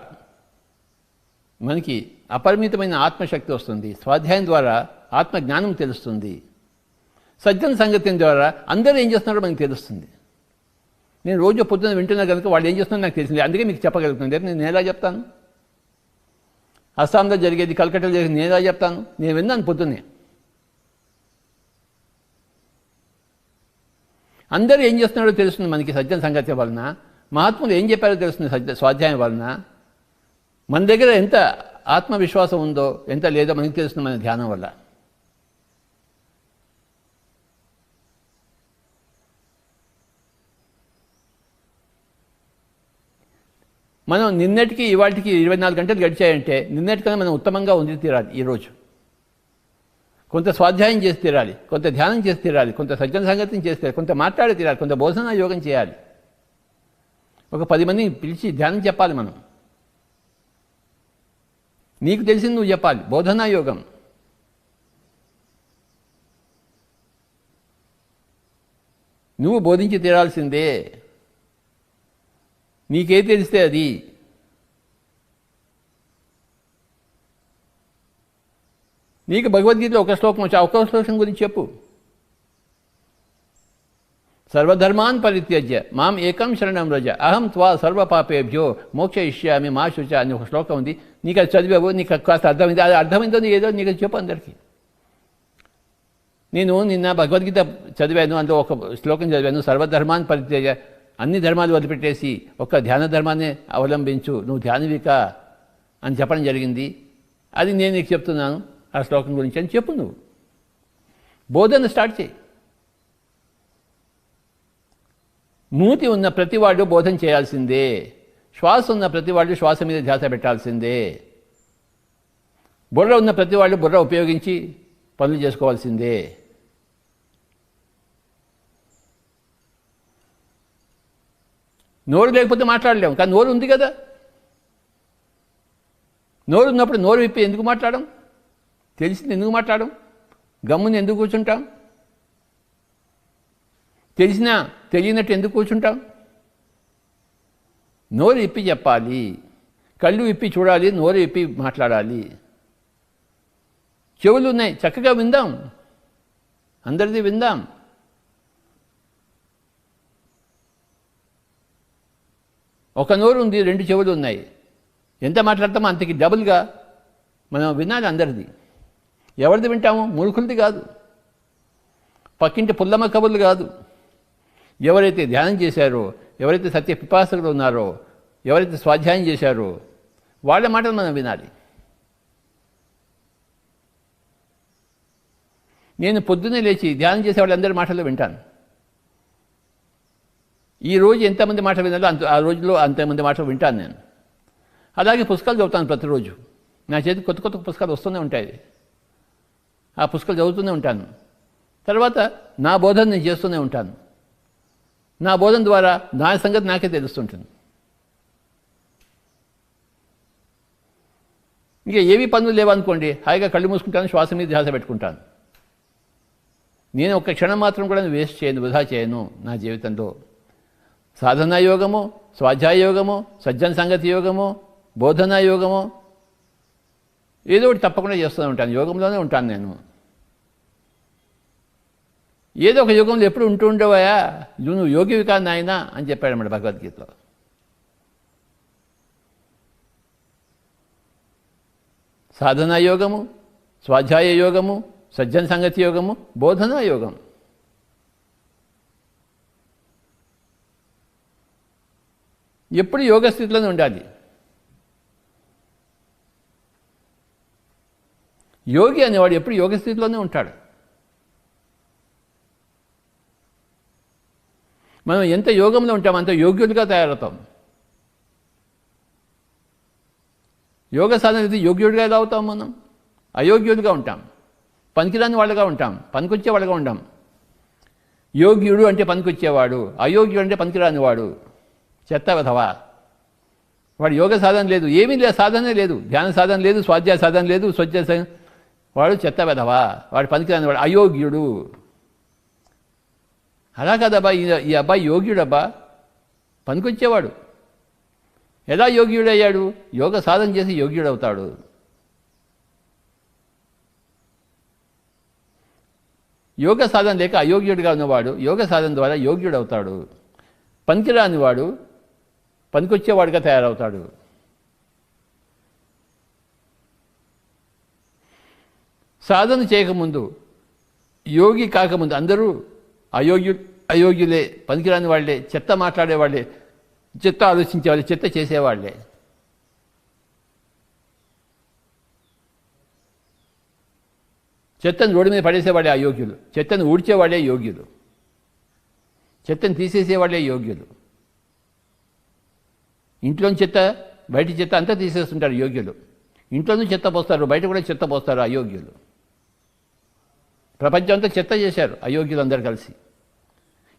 మనకి అపరిమితమైన ఆత్మశక్తి వస్తుంది. స్వాధ్యాయం ద్వారా ఆత్మజ్ఞానం తెలుస్తుంది. సజ్జన సంగత్యం ద్వారా అందరూ ఏం చేస్తున్నారో మనకు తెలుస్తుంది. నేను రోజు పొద్దున్న వింటున్నా కనుక వాళ్ళు ఏం చేస్తున్నారో నాకు తెలిసింది, అందుకే మీకు చెప్పగలుగుతుంది. నేను ఎలా చెప్తాను? అస్సాంలో జరిగేది, కలకట్టాలో జరిగేది నేను ఎలా చెప్తాను? నేను విన్నాను పొద్దున్నే. అందరూ ఏం చేస్తున్నారో తెలుస్తుంది మనకి సజ్జన సంగత్యం వలన. మహాత్ములు ఏం చెప్పారో తెలుస్తుంది స్వాధ్యాయం వలన. మన దగ్గర ఎంత ఆత్మవిశ్వాసం ఉందో ఎంత లేదో మనకి తెలుస్తుంది మన ధ్యానం వల్ల. మనం నిన్నటికి ఇవాళకి 24 గంటలు గడిచాయంటే నిన్నటికన్నా మనం ఉత్తమంగా ఉంది తీరాలి. ఈరోజు కొంత స్వాధ్యాయం చేసి తీరాలి, కొంత ధ్యానం చేసి తీరాలి, కొంత సజ్జన సంగతిని చేసి తీరాలి, కొంత మాట్లాడి తీరాలి, కొంత బోధనా యోగం చేయాలి. ఒక 10 మందిని పిలిచి ధ్యానం చెప్పాలి. మనం నీకు తెలిసింది నువ్వు చెప్పాలి. బోధనా యోగం. నువ్వు బోధించి తీరాల్సిందే. నీకే తెలిస్తే అది. నీకు భగవద్గీతలో ఒక శ్లోకం వచ్చి ఒక్క శ్లోకం గురించి చెప్పు. సర్వధర్మాన్ పరిత్యజ్య మాం ఏకం శరణం వ్రజ అహం త్వా సర్వపాపేభ్యో మోక్షయిష్యామి మా శుచ అని ఒక శ్లోకం ఉంది. నీకు అది చదివావు, నీకు కాస్త అర్థమైంది. అది అర్థమైందో నీకు ఏదో నీకు చెప్పు అందరికీ. నేను నిన్న భగవద్గీత చదివాను, అందులో ఒక శ్లోకం చదివాను. సర్వధర్మాన్ పరిత్యజ్య, అన్ని ధర్మాలు వదిలిపెట్టేసి ఒక్క ధ్యాన ధర్మాన్ని అవలంబించు, నువ్వు ధ్యానవిక అని చెప్పడం జరిగింది. అది నేను నీకు చెప్తున్నాను ఆ శ్లోకం గురించి అని చెప్పు. నువ్వు బోధన స్టార్ట్ చేయి. మూతి ఉన్న ప్రతివాడు బోధన చేయాల్సిందే. శ్వాస ఉన్న ప్రతివాడు శ్వాస మీద ధ్యాస పెట్టాల్సిందే. బుర్ర ఉన్న ప్రతివాడు బుర్ర ఉపయోగించి పనులు చేసుకోవాల్సిందే. నోరు లేకపోతే మాట్లాడలేము, కానీ నోరు ఉంది కదా. నోరు ఉన్నప్పుడు నోరు విప్పి ఎందుకు మాట్లాడడం? తెలిసింది ఎందుకు మాట్లాడడం? గమ్ముని ఎందుకు కూర్చుంటాం? తెలిసినా తెలియనట్టు ఎందుకు కూర్చుంటాం? నోరు విప్పి చెప్పాలి, కళ్ళు విప్పి చూడాలి, నోరు విప్పి మాట్లాడాలి. చెవులు ఉన్నాయి, చక్కగా విందాం, అందరిది విందాం. ఒక నోరు ఉంది, 2 చెవులు ఉన్నాయి. ఎంత మాట్లాడతామో అంతకి డబుల్గా మనం వినాలి అందరిది. ఎవరిది వింటాము? మూర్ఖులది కాదు, పక్కింటి పుల్లమ్మ కబుర్లు కాదు. ఎవరైతే ధ్యానం చేశారో, ఎవరైతే సత్య పిపాసకులు ఉన్నారో, ఎవరైతే స్వాధ్యాయం చేశారో వాళ్ళ మాటలు మనం వినాలి. నేను పొద్దున్నే లేచి ధ్యానం చేసే వాళ్ళందరి మాటలు వింటాను. ఈరోజు ఎంతమంది మాట వినాలో ఆ రోజులో అంతమంది మాటలు వింటాను నేను. అలాగే పుస్తకాలు చదువుతాను ప్రతిరోజు. నా చేతికి కొత్త కొత్త పుస్తకాలు వస్తూనే ఉంటాయి, ఆ పుస్తకాలు చదువుతూనే ఉంటాను. తర్వాత నా బోధన నేను చేస్తూనే ఉంటాను. నా బోధన ద్వారా నా సంగతి నాకే తెలుస్తుంటుంది. ఇంకా ఏవి పనులు లేవనుకోండి, హాయిగా కళ్ళు మూసుకుంటాను, శ్వాస మీద ధ్యాస పెట్టుకుంటాను. నేను ఒక్క క్షణం మాత్రం కూడా వేస్ట్ చేయను, వృధా చేయను నా జీవితంలో. సాధనా యోగము, స్వాధ్యాయ యోగము, సజ్జన సంగతి యోగము, బోధనా యోగము, ఏదో ఒకటి తప్పకుండా చేస్తూనే ఉంటాను. యోగంలోనే ఉంటాను నేను. ఏదో ఒక యోగంలో ఎప్పుడు ఉంటూ ఉండవయా, నువ్వు యోగివి కాదు నాయన అని చెప్పాడన్నమాట భగవద్గీతలో. సాధనా యోగము, స్వాధ్యాయ యోగము, సజ్జన సంగతి యోగము, బోధనా యోగం. ఎప్పుడు యోగ స్థితిలోనే ఉండాలి. యోగి అనేవాడు ఎప్పుడు యోగ స్థితిలోనే ఉంటాడు. మనం ఎంత యోగంలో ఉంటామో అంత యోగ్యులుగా తయారవుతాం. యోగ సాధన యోగ్యుడిగా ఎలా అవుతాం? మనం అయోగ్యుడిగా ఉంటాం, పనికిరాని వాళ్ళగా ఉంటాం, పనికొచ్చే వాళ్ళగా ఉంటాం. యోగ్యుడు అంటే పనికొచ్చేవాడు, అయోగ్యుడు అంటే పనికిరానివాడు, చెత్త వెధవా. వాడు యోగ సాధన లేదు, ఏమీ లేదు, సాధనే లేదు, ధ్యాన సాధన లేదు, స్వాధ్యాయ సాధన లేదు, వాడు చెత్త వెధవా, వాడు పనికిరానివాడు, అయోగ్యుడు. అలా కాదబ్బా, ఈ అబ్బాయి యోగ్యుడబ్బా, పనికొచ్చేవాడు. ఎలా యోగ్యుడయ్యాడు? యోగ సాధన చేసి యోగ్యుడవుతాడు. యోగ సాధన లేక అయోగ్యుడిగా ఉన్నవాడు యోగ సాధన ద్వారా యోగ్యుడవుతాడు. పనికిరానివాడు పనికొచ్చేవాడుగా తయారవుతాడు. సాధన చేయకముందు, యోగి కాకముందు అందరూ అయోగ్యులే, పనికిరాని వాళ్ళే, చెత్త మాట్లాడేవాళ్ళే, చెత్త ఆలోచించేవాళ్ళే, చెత్త చేసేవాళ్ళే. చెత్తను రోడ్డు మీద పడేసేవాడే అయోగ్యులు, చెత్తను ఊడ్చేవాడే యోగ్యులు, చెత్తను తీసేసేవాడే యోగ్యులు. ఇంట్లోని చెత్త బయట చెత్త అంతా తీసేస్తుంటారు యోగ్యులు. ఇంట్లోనూ చెత్త పోస్తారు, బయట కూడా చెత్త పోస్తారు అయోగ్యులు. ప్రపంచం అంతా చెత్త చేశారు అయోగ్యులందరూ కలిసి.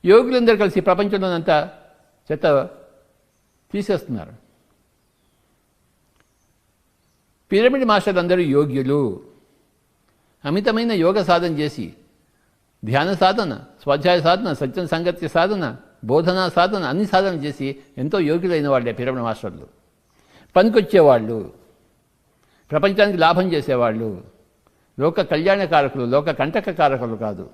యోగులందరూ కలిసి ప్రపంచంలోనంతా చెత్త తీసేస్తున్నారు. పిరమిడ్ మాస్టర్లు అందరూ యోగ్యులు. అమితమైన యోగ సాధన చేసి, ధ్యాన సాధన, స్వాధ్యాయ సాధన, సజ్జన సంగతి సాధన, బోధనా సాధన, అన్ని సాధన చేసి ఎంతో యోగ్యులైన వాళ్ళే పిరమిడ్ మాస్టర్లు. పనికొచ్చేవాళ్ళు, ప్రపంచానికి లాభం చేసేవాళ్ళు, లోక కళ్యాణకారకులు, లోక కంటకకారకులు కాదు.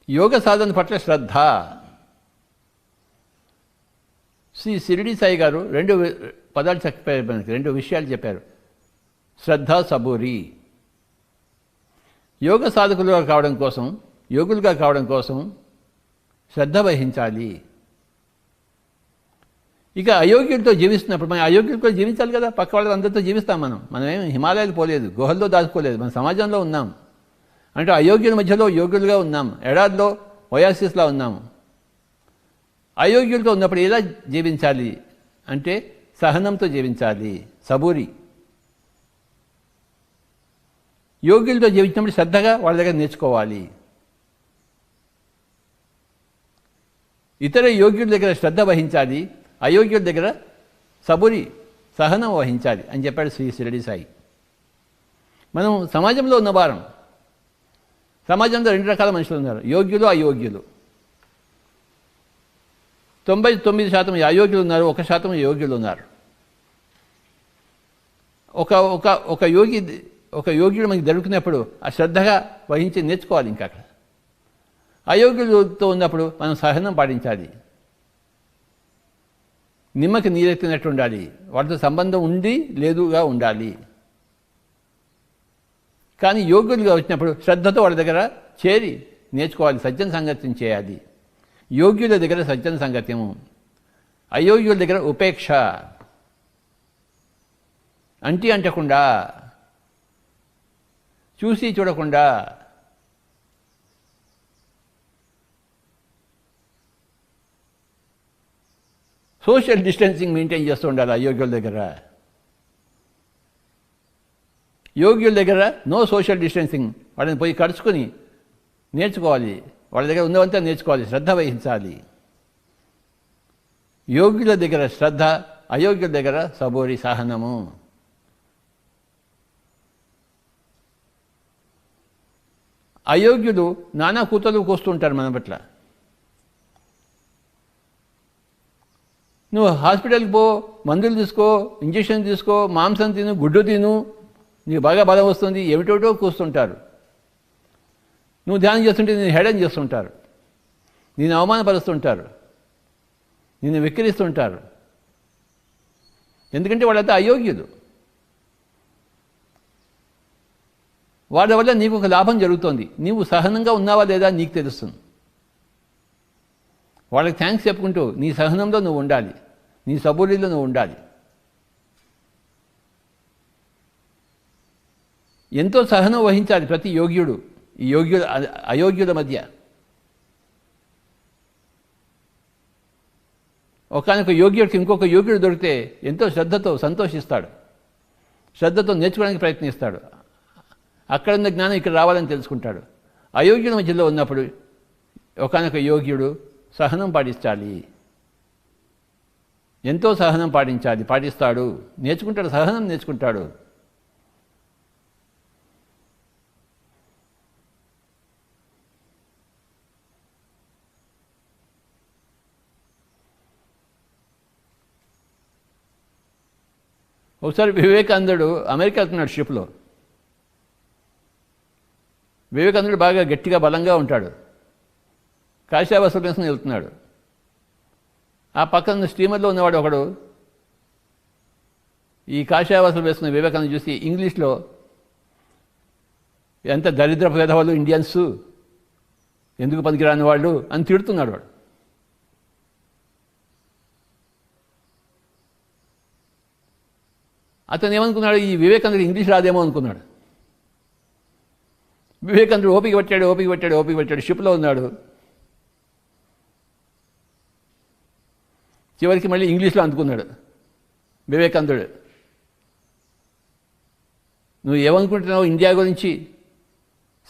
యోగ సాధన పట్ల శ్రద్ధ. శ్రీ షిరిడి సాయి గారు 2 పదాలు చెప్పారు, మనకి 2 విషయాలు చెప్పారు. శ్రద్ధ, సబూరి. యోగ సాధకులుగా కావడం కోసం, యోగులుగా కావడం కోసం శ్రద్ధ వహించాలి. ఇక అయోగ్యులతో జీవిస్తున్నప్పుడు మనం అయోగ్యులతో జీవించాలి కదా, పక్క వాళ్ళందరితో జీవిస్తాం. మనమేమి హిమాలయాలు పోలేదు, గుహల్లో దాచుకోలేదు, మన సమాజంలో ఉన్నాం. అంటే అయోగ్యుల మధ్యలో యోగ్యులుగా ఉన్నాం, ఎడారిలో ఒయాసిస్లా ఉన్నాము. అయోగ్యులతో ఉన్నప్పుడు ఎలా జీవించాలి అంటే సహనంతో జీవించాలి, సబూరి. యోగ్యులతో జీవించినప్పుడు శ్రద్ధగా వాళ్ళ దగ్గర నేర్చుకోవాలి. ఇతర యోగ్యుల దగ్గర శ్రద్ధ వహించాలి, అయోగ్యుల దగ్గర సబూరి, సహనం వహించాలి అని చెప్పాడు శ్రీ షిరిడి సాయి. మనం సమాజంలో ఉన్నవారం. సమాజంలో 2 రకాల మనుషులు ఉన్నారు, యోగ్యులు, అయోగ్యులు. 99% అయోగ్యులు ఉన్నారు, 1% యోగ్యులు ఉన్నారు. ఒక యోగ్యుడు మనకి దొరికినప్పుడు ఆ శ్రద్ధగా వహించి నేర్చుకోవాలి. ఇంకా అక్కడ అయోగ్యులతో ఉన్నప్పుడు మనం సహనం పాటించాలి, నిమ్మకి నీరెత్తినట్టు ఉండాలి, వాళ్ళతో సంబంధం ఉండి లేదుగా ఉండాలి. కానీ యోగ్యులుగా వచ్చినప్పుడు శ్రద్ధతో వాళ్ళ దగ్గర చేరి నేర్చుకోవాలి, సజ్జన సంగత్యం చేయాలి. యోగ్యుల దగ్గర సజ్జన సంగత్యము, అయోగ్యుల దగ్గర ఉపేక్ష, అంటకుండా, చూసి చూడకుండా. సోషల్ డిస్టెన్సింగ్ మెయింటైన్ చేస్తూ ఉండాలి అయోగ్యుల దగ్గర. యోగ్యుల దగ్గర నో సోషల్ డిస్టెన్సింగ్, వాళ్ళని పోయి కలుసుకొని నేర్చుకోవాలి, వాళ్ళ దగ్గర ఉన్నవంతా నేర్చుకోవాలి, శ్రద్ధ వహించాలి. యోగ్యుల దగ్గర శ్రద్ధ, అయోగ్యుల దగ్గర సబూరి, సహనము. అయోగ్యులు నానా కూతలు కూస్తుంటారు మన పట్ల. నువ్వు హాస్పిటల్కి పో, మందులు తీసుకో, ఇంజక్షన్ తీసుకో, మాంసం తిను, గుడ్డు తిను, నీకు బాగా బలం వస్తుంది, ఏమిటోటో కూస్తుంటారు. నువ్వు ధ్యానం చేస్తుంటే నేను హేళన చేస్తుంటారు, నేను అవమానపరుస్తుంటారు, నిన్ను వెక్కిరిస్తుంటారు. ఎందుకంటే వాళ్ళంతా అయోగ్యులు. వాళ్ళ వల్ల నీకు ఒక లాభం జరుగుతోంది, నీవు సహనంగా ఉన్నావా లేదా నీకు తెలుస్తుంది. వాళ్ళకి థ్యాంక్స్ చెప్పుకుంటూ నీ సహనంలో నువ్వు ఉండాలి, నీ సబూరిలో నువ్వు ఉండాలి. ఎంతో సహనం వహించాలి ప్రతి యోగ్యుడు ఈ అయోగ్యుల మధ్య. ఒకానొక యోగ్యుడికి ఇంకొక యోగ్యుడు దొరికితే ఎంతో శ్రద్ధతో సంతోషిస్తాడు, శ్రద్ధతో నేర్చుకోవడానికి ప్రయత్నిస్తాడు. అక్కడ ఉన్న జ్ఞానం ఇక్కడ రావాలని తెలుసుకుంటాడు. అయోగ్యుల మధ్యలో ఉన్నప్పుడు ఒకానొక యోగ్యుడు సహనం పాటించాలి, ఎంతో సహనం పాటిస్తాడు, నేర్చుకుంటాడు, సహనం నేర్చుకుంటాడు. ఒకసారి వివేకానందుడు అమెరికా వెళ్తున్నాడు షిప్లో. వివేకానందుడు బాగా గట్టిగా బలంగా ఉంటాడు, కాషాయ వస్త్రం వేసుకుని వెళ్తున్నాడు. ఆ పక్కన స్టీమర్లో ఉన్నవాడు ఒకడు ఈ కాషాయ వస్త్రం వేసుకున్న వివేకానంద చూసి ఇంగ్లీష్లో, ఎంత దరిద్ర పేదవాళ్ళు ఇండియన్స్, ఎందుకు పనికిరాని వాళ్ళు అని తిడుతున్నాడు వాడు. అతను ఏమనుకున్నాడు, ఈ వివేకానందుడు ఇంగ్లీష్ రాదేమో అనుకున్నాడు. వివేకానందుడు ఓపిక పెట్టాడు, షిప్లో ఉన్నాడు. చివరికి మళ్ళీ ఇంగ్లీష్లో అందుకున్నాడు వివేకానందుడు. నువ్వు ఏమనుకుంటున్నావు ఇండియా గురించి,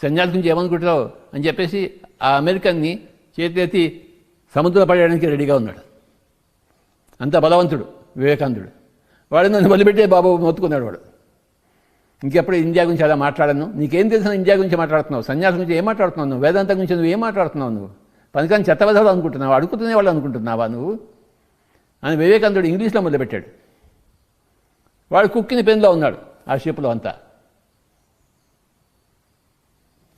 సన్యాసి గురించి ఏమనుకుంటున్నావు అని చెప్పేసి ఆ అమెరికన్ని చేతి సముద్రంలో పడేయడానికి రెడీగా ఉన్నాడు. అంత బలవంతుడు వివేకానందుడు. వాడు నన్ను వదిలిపెట్టే బాబు మొత్తుకున్నాడు వాడు. ఇంకెప్పుడు ఇండియా గురించి అలా మాట్లాడను, నీకేం తెలిసిన ఇండియా గురించి మాట్లాడుతున్నావు, సన్యాసం గురించి ఏం మాట్లాడుతున్నావు నువ్వు, వేదాంతం గురించి నువ్వు ఏం మాట్లాడుతున్నావు, నువ్వు పనికాని చెత్తవదలు అనుకుంటున్నావు, అడుగుతునే వాళ్ళు అనుకుంటున్నావా నువ్వు అని వివేకానందుడు ఇంగ్లీష్లో మొదలుపెట్టాడు. వాడు కుక్కిని పెన్లో ఉన్నాడు ఆ షిప్లో అంతా.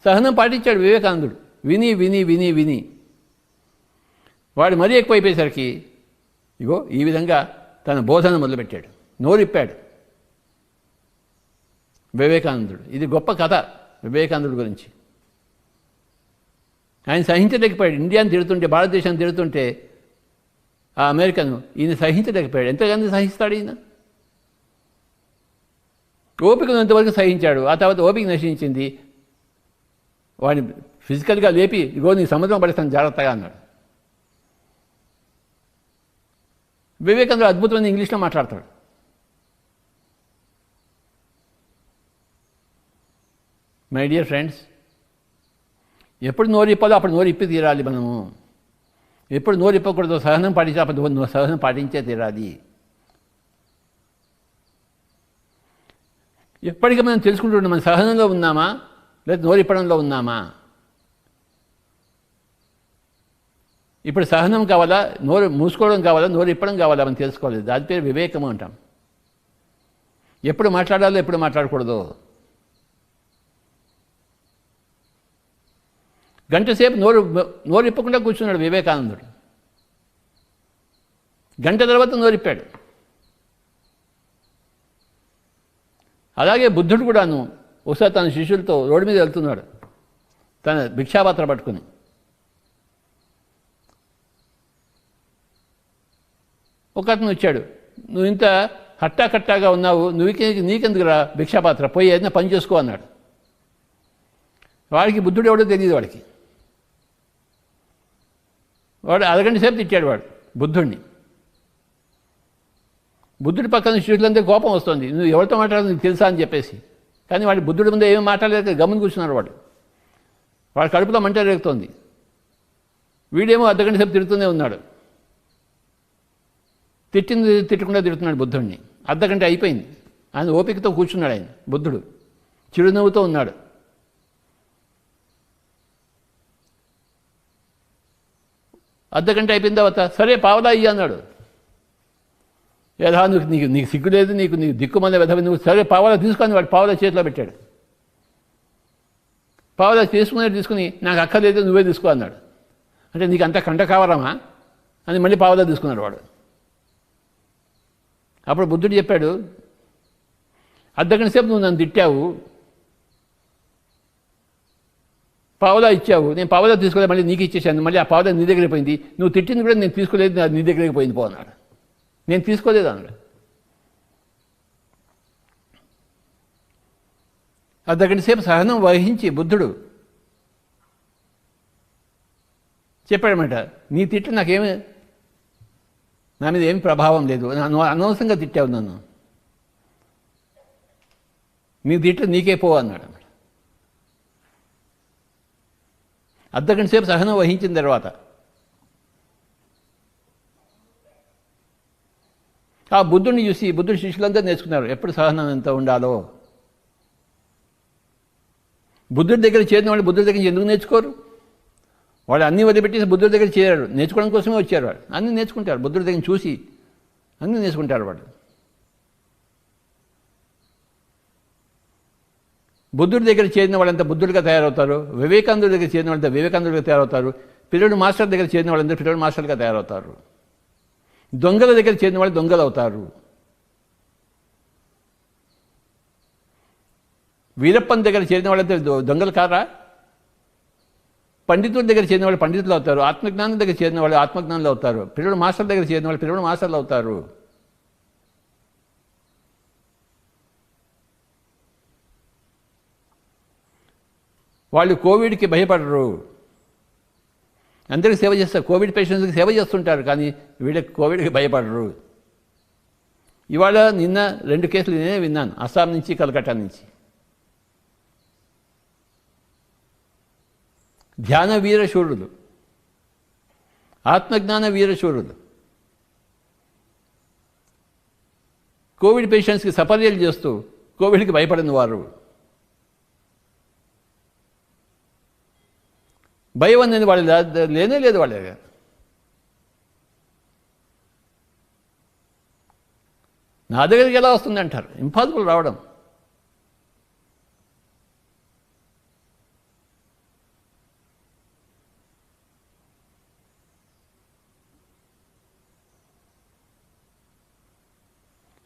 సహనం పాటించాడు వివేకానందుడు, విని విని విని విని వాడు మరీ ఎక్కువైపోయేసరికి ఇగో ఈ విధంగా తన బోధన మొదలుపెట్టాడు, నోరిప్పాడు వివేకానందుడు. ఇది గొప్ప కథ వివేకానందుడి గురించి. ఆయన సహించలేకపోయాడు, ఇండియాని తిడుతుంటే, భారతదేశాన్ని తిడుతుంటే ఆ అమెరికను ఈయన సహించలేకపోయాడు. ఎంతగానో సహిస్తాడు ఈయన. ఓపిక ఉన్నంతవరకు సహించాడు. ఆ తర్వాత ఓపిక నశించింది. వాడిని ఫిజికల్గా లేపి ఇగో నీ సముద్రం పడేస్తాను జాగ్రత్తగా అన్నాడు. వివేకానంద అద్భుతమైన ఇంగ్లీష్లో మాట్లాడతాడు. మై డియర్ ఫ్రెండ్స్, ఎప్పుడు నోరు ఇప్పాలో అప్పుడు నోరు ఇప్పి తీరాలి మనము. ఎప్పుడు నోరు ఇప్పకూడదు, సహనం పాటించి అప్పుడు సహనం పాటించే తీరాలి. ఎప్పటికీ మనం తెలుసుకుంటుంటాం, మన సహనంలో ఉన్నామా లేదా నోరు ఇప్పడంలో ఉన్నామా. ఇప్పుడు సహనం కావాలా, నోరు మూసుకోవడం కావాలా, నోరు ఇప్పడం కావాలా, మనం తెలుసుకోవాలి. దాని పేరు వివేకము అంటాం. ఎప్పుడు మాట్లాడాలో ఎప్పుడు మాట్లాడకూడదు. గంట సేపు నోరు ఇప్పకుండా కూర్చున్నాడు వివేకానందుడు. గంట తర్వాత నోరిప్పాడు. అలాగే బుద్ధుడు కూడాను ఒకసారి తన శిష్యులతో రోడ్డు మీద వెళ్తున్నాడు, తన భిక్షాపాత్ర పట్టుకుని. ఒక అతను వచ్చాడు, నువ్వు ఇంత హట్టాకట్టాగా ఉన్నావు, నీకెందుకురా భిక్షాపాత్ర, పోయి ఏదైనా పని చేసుకో అన్నాడు. వాడికి బుద్ధుడు ఎవడో తెలియదు. వాడు అరగంట సేపు తిట్టాడు వాడు బుద్ధుడిని. బుద్ధుడి పక్కన శిష్యులంతా కోపం వస్తుంది, నువ్వు ఎవరితో మాట్లాడాలి నీకు తెలుసా అని చెప్పేసి. కానీ వాడు బుద్ధుడి ముందు ఏమీ మాట్లాడలేక గమని కూర్చున్నాడు. వాడు కడుపులో మంట రేగుతోంది. వీడేమో అర్ధగంట సేపు తిడుతూనే ఉన్నాడు. తిట్టకుండా తిడుతున్నాడు బుద్ధుడిని. అర్ధగంట అయిపోయింది. ఆయన ఓపికతో కూర్చున్నాడు. ఆయన బుద్ధుడు చిరునవ్వుతో ఉన్నాడు. అర్ధగంట అయిపోయిన తర్వాత సరే పావలా ఇయ్యి అన్నాడు. ఏదా నీకు సిగ్గు లేదు, నీకు దిక్కుమల్ల వెధవ, నువ్వు సరే పావలా తీసుకొని వాడు పావలా చేతిలో పెట్టాడు. పావలా తీసుకుని నాకు అక్కర్లేదు నువ్వే తీసుకో అన్నాడు. అంటే నీకు అంత కంట కావరామా అని మళ్ళీ పావలా తీసుకున్నాడు వాడు. అప్పుడు బుద్ధుడు చెప్పాడు, అర్ధగంట సేపు నువ్వు నన్ను తిట్టావు, పావలా ఇచ్చావు, నేను పావలా తీసుకోలేదు, మళ్ళీ నీకు ఇచ్చేసాను, మళ్ళీ ఆ పావలా నీ దగ్గర పోయింది, నువ్వు తిట్టింది కూడా నేను తీసుకోలేదు, నీ దగ్గరికి పోయింది పో అన్నాడు. నేను తీసుకోలేదు అన్నాడు. అర్ధగంట సేపు సహనం వహించి బుద్ధుడు చెప్పాడనమాట, నీ తిట్లు నాకేమీ, నా మీద ఏమి ప్రభావం లేదు, నన్ను అనవసరంగా తిట్టావు, నన్ను నీ తిట్లు నీకే పో అన్నాడు. అర్ధగంట సేపు సహనం వహించిన తర్వాత ఆ బుద్ధుడిని చూసి బుద్ధుడి శిష్యులంతా నేర్చుకున్నారు ఎప్పుడు సహనం ఎంత ఉండాలో. బుద్ధుడి దగ్గర చేరిన వాళ్ళు బుద్ధుడి దగ్గర ఎందుకు నేర్చుకోరు? వాళ్ళు అన్నీ వదిలిపెట్టేసి బుద్ధుడి దగ్గర చేరారు, నేర్చుకోవడం కోసమే వచ్చారు. వాళ్ళు అన్నీ నేర్చుకుంటారు, బుద్ధుడి దగ్గర చూసి అన్నీ నేర్చుకుంటారు. వాళ్ళు బుద్ధుడి దగ్గర చేరిన వాళ్ళంతా బుద్ధుడిగా తయారవుతారు, వివేకానందుడి దగ్గర చేరిన వాళ్ళంతా వివేకానందుడిగా తయారవుతారు, పిల్లడు మాస్టర్ దగ్గర చేరిన వాళ్ళందరూ పిల్లడు మాస్టర్గా తయారవుతారు, దొంగల దగ్గర చేరిన వాళ్ళు దొంగలు అవుతారు. వీరప్పన్ దగ్గర చేరిన వాళ్ళంతా దొంగలు కారా? పండితుల దగ్గర చేరిన వాళ్ళు పండితులు అవుతారు, ఆత్మజ్ఞానం దగ్గర చేరిన వాళ్ళు ఆత్మజ్ఞానులు అవుతారు, పిల్లడు మాస్టర్ దగ్గర చేరిన వాళ్ళు పిల్లడు మాస్టర్లు అవుతారు. వాళ్ళు కోవిడ్కి భయపడరు, అందరికీ సేవ చేస్తారు, కోవిడ్ పేషెంట్స్కి సేవ చేస్తుంటారు, కానీ వీళ్ళకి కోవిడ్కి భయపడరు. ఇవాళ నిన్న 2 కేసులు నేనే విన్నాను, అస్సాం నుంచి కలకట్టా నుంచి. ధ్యాన వీరశూరులు, ఆత్మజ్ఞాన వీరశూరులు కోవిడ్ పేషెంట్స్కి సపర్యలు చేస్తూ కోవిడ్కి భయపడిన వారు. భయం అనేది వాళ్ళు లేనే లేదు. వాళ్ళ నా దగ్గరికి ఎలా వస్తుంది అంటారు, ఇంపాసిబుల్ రావడం.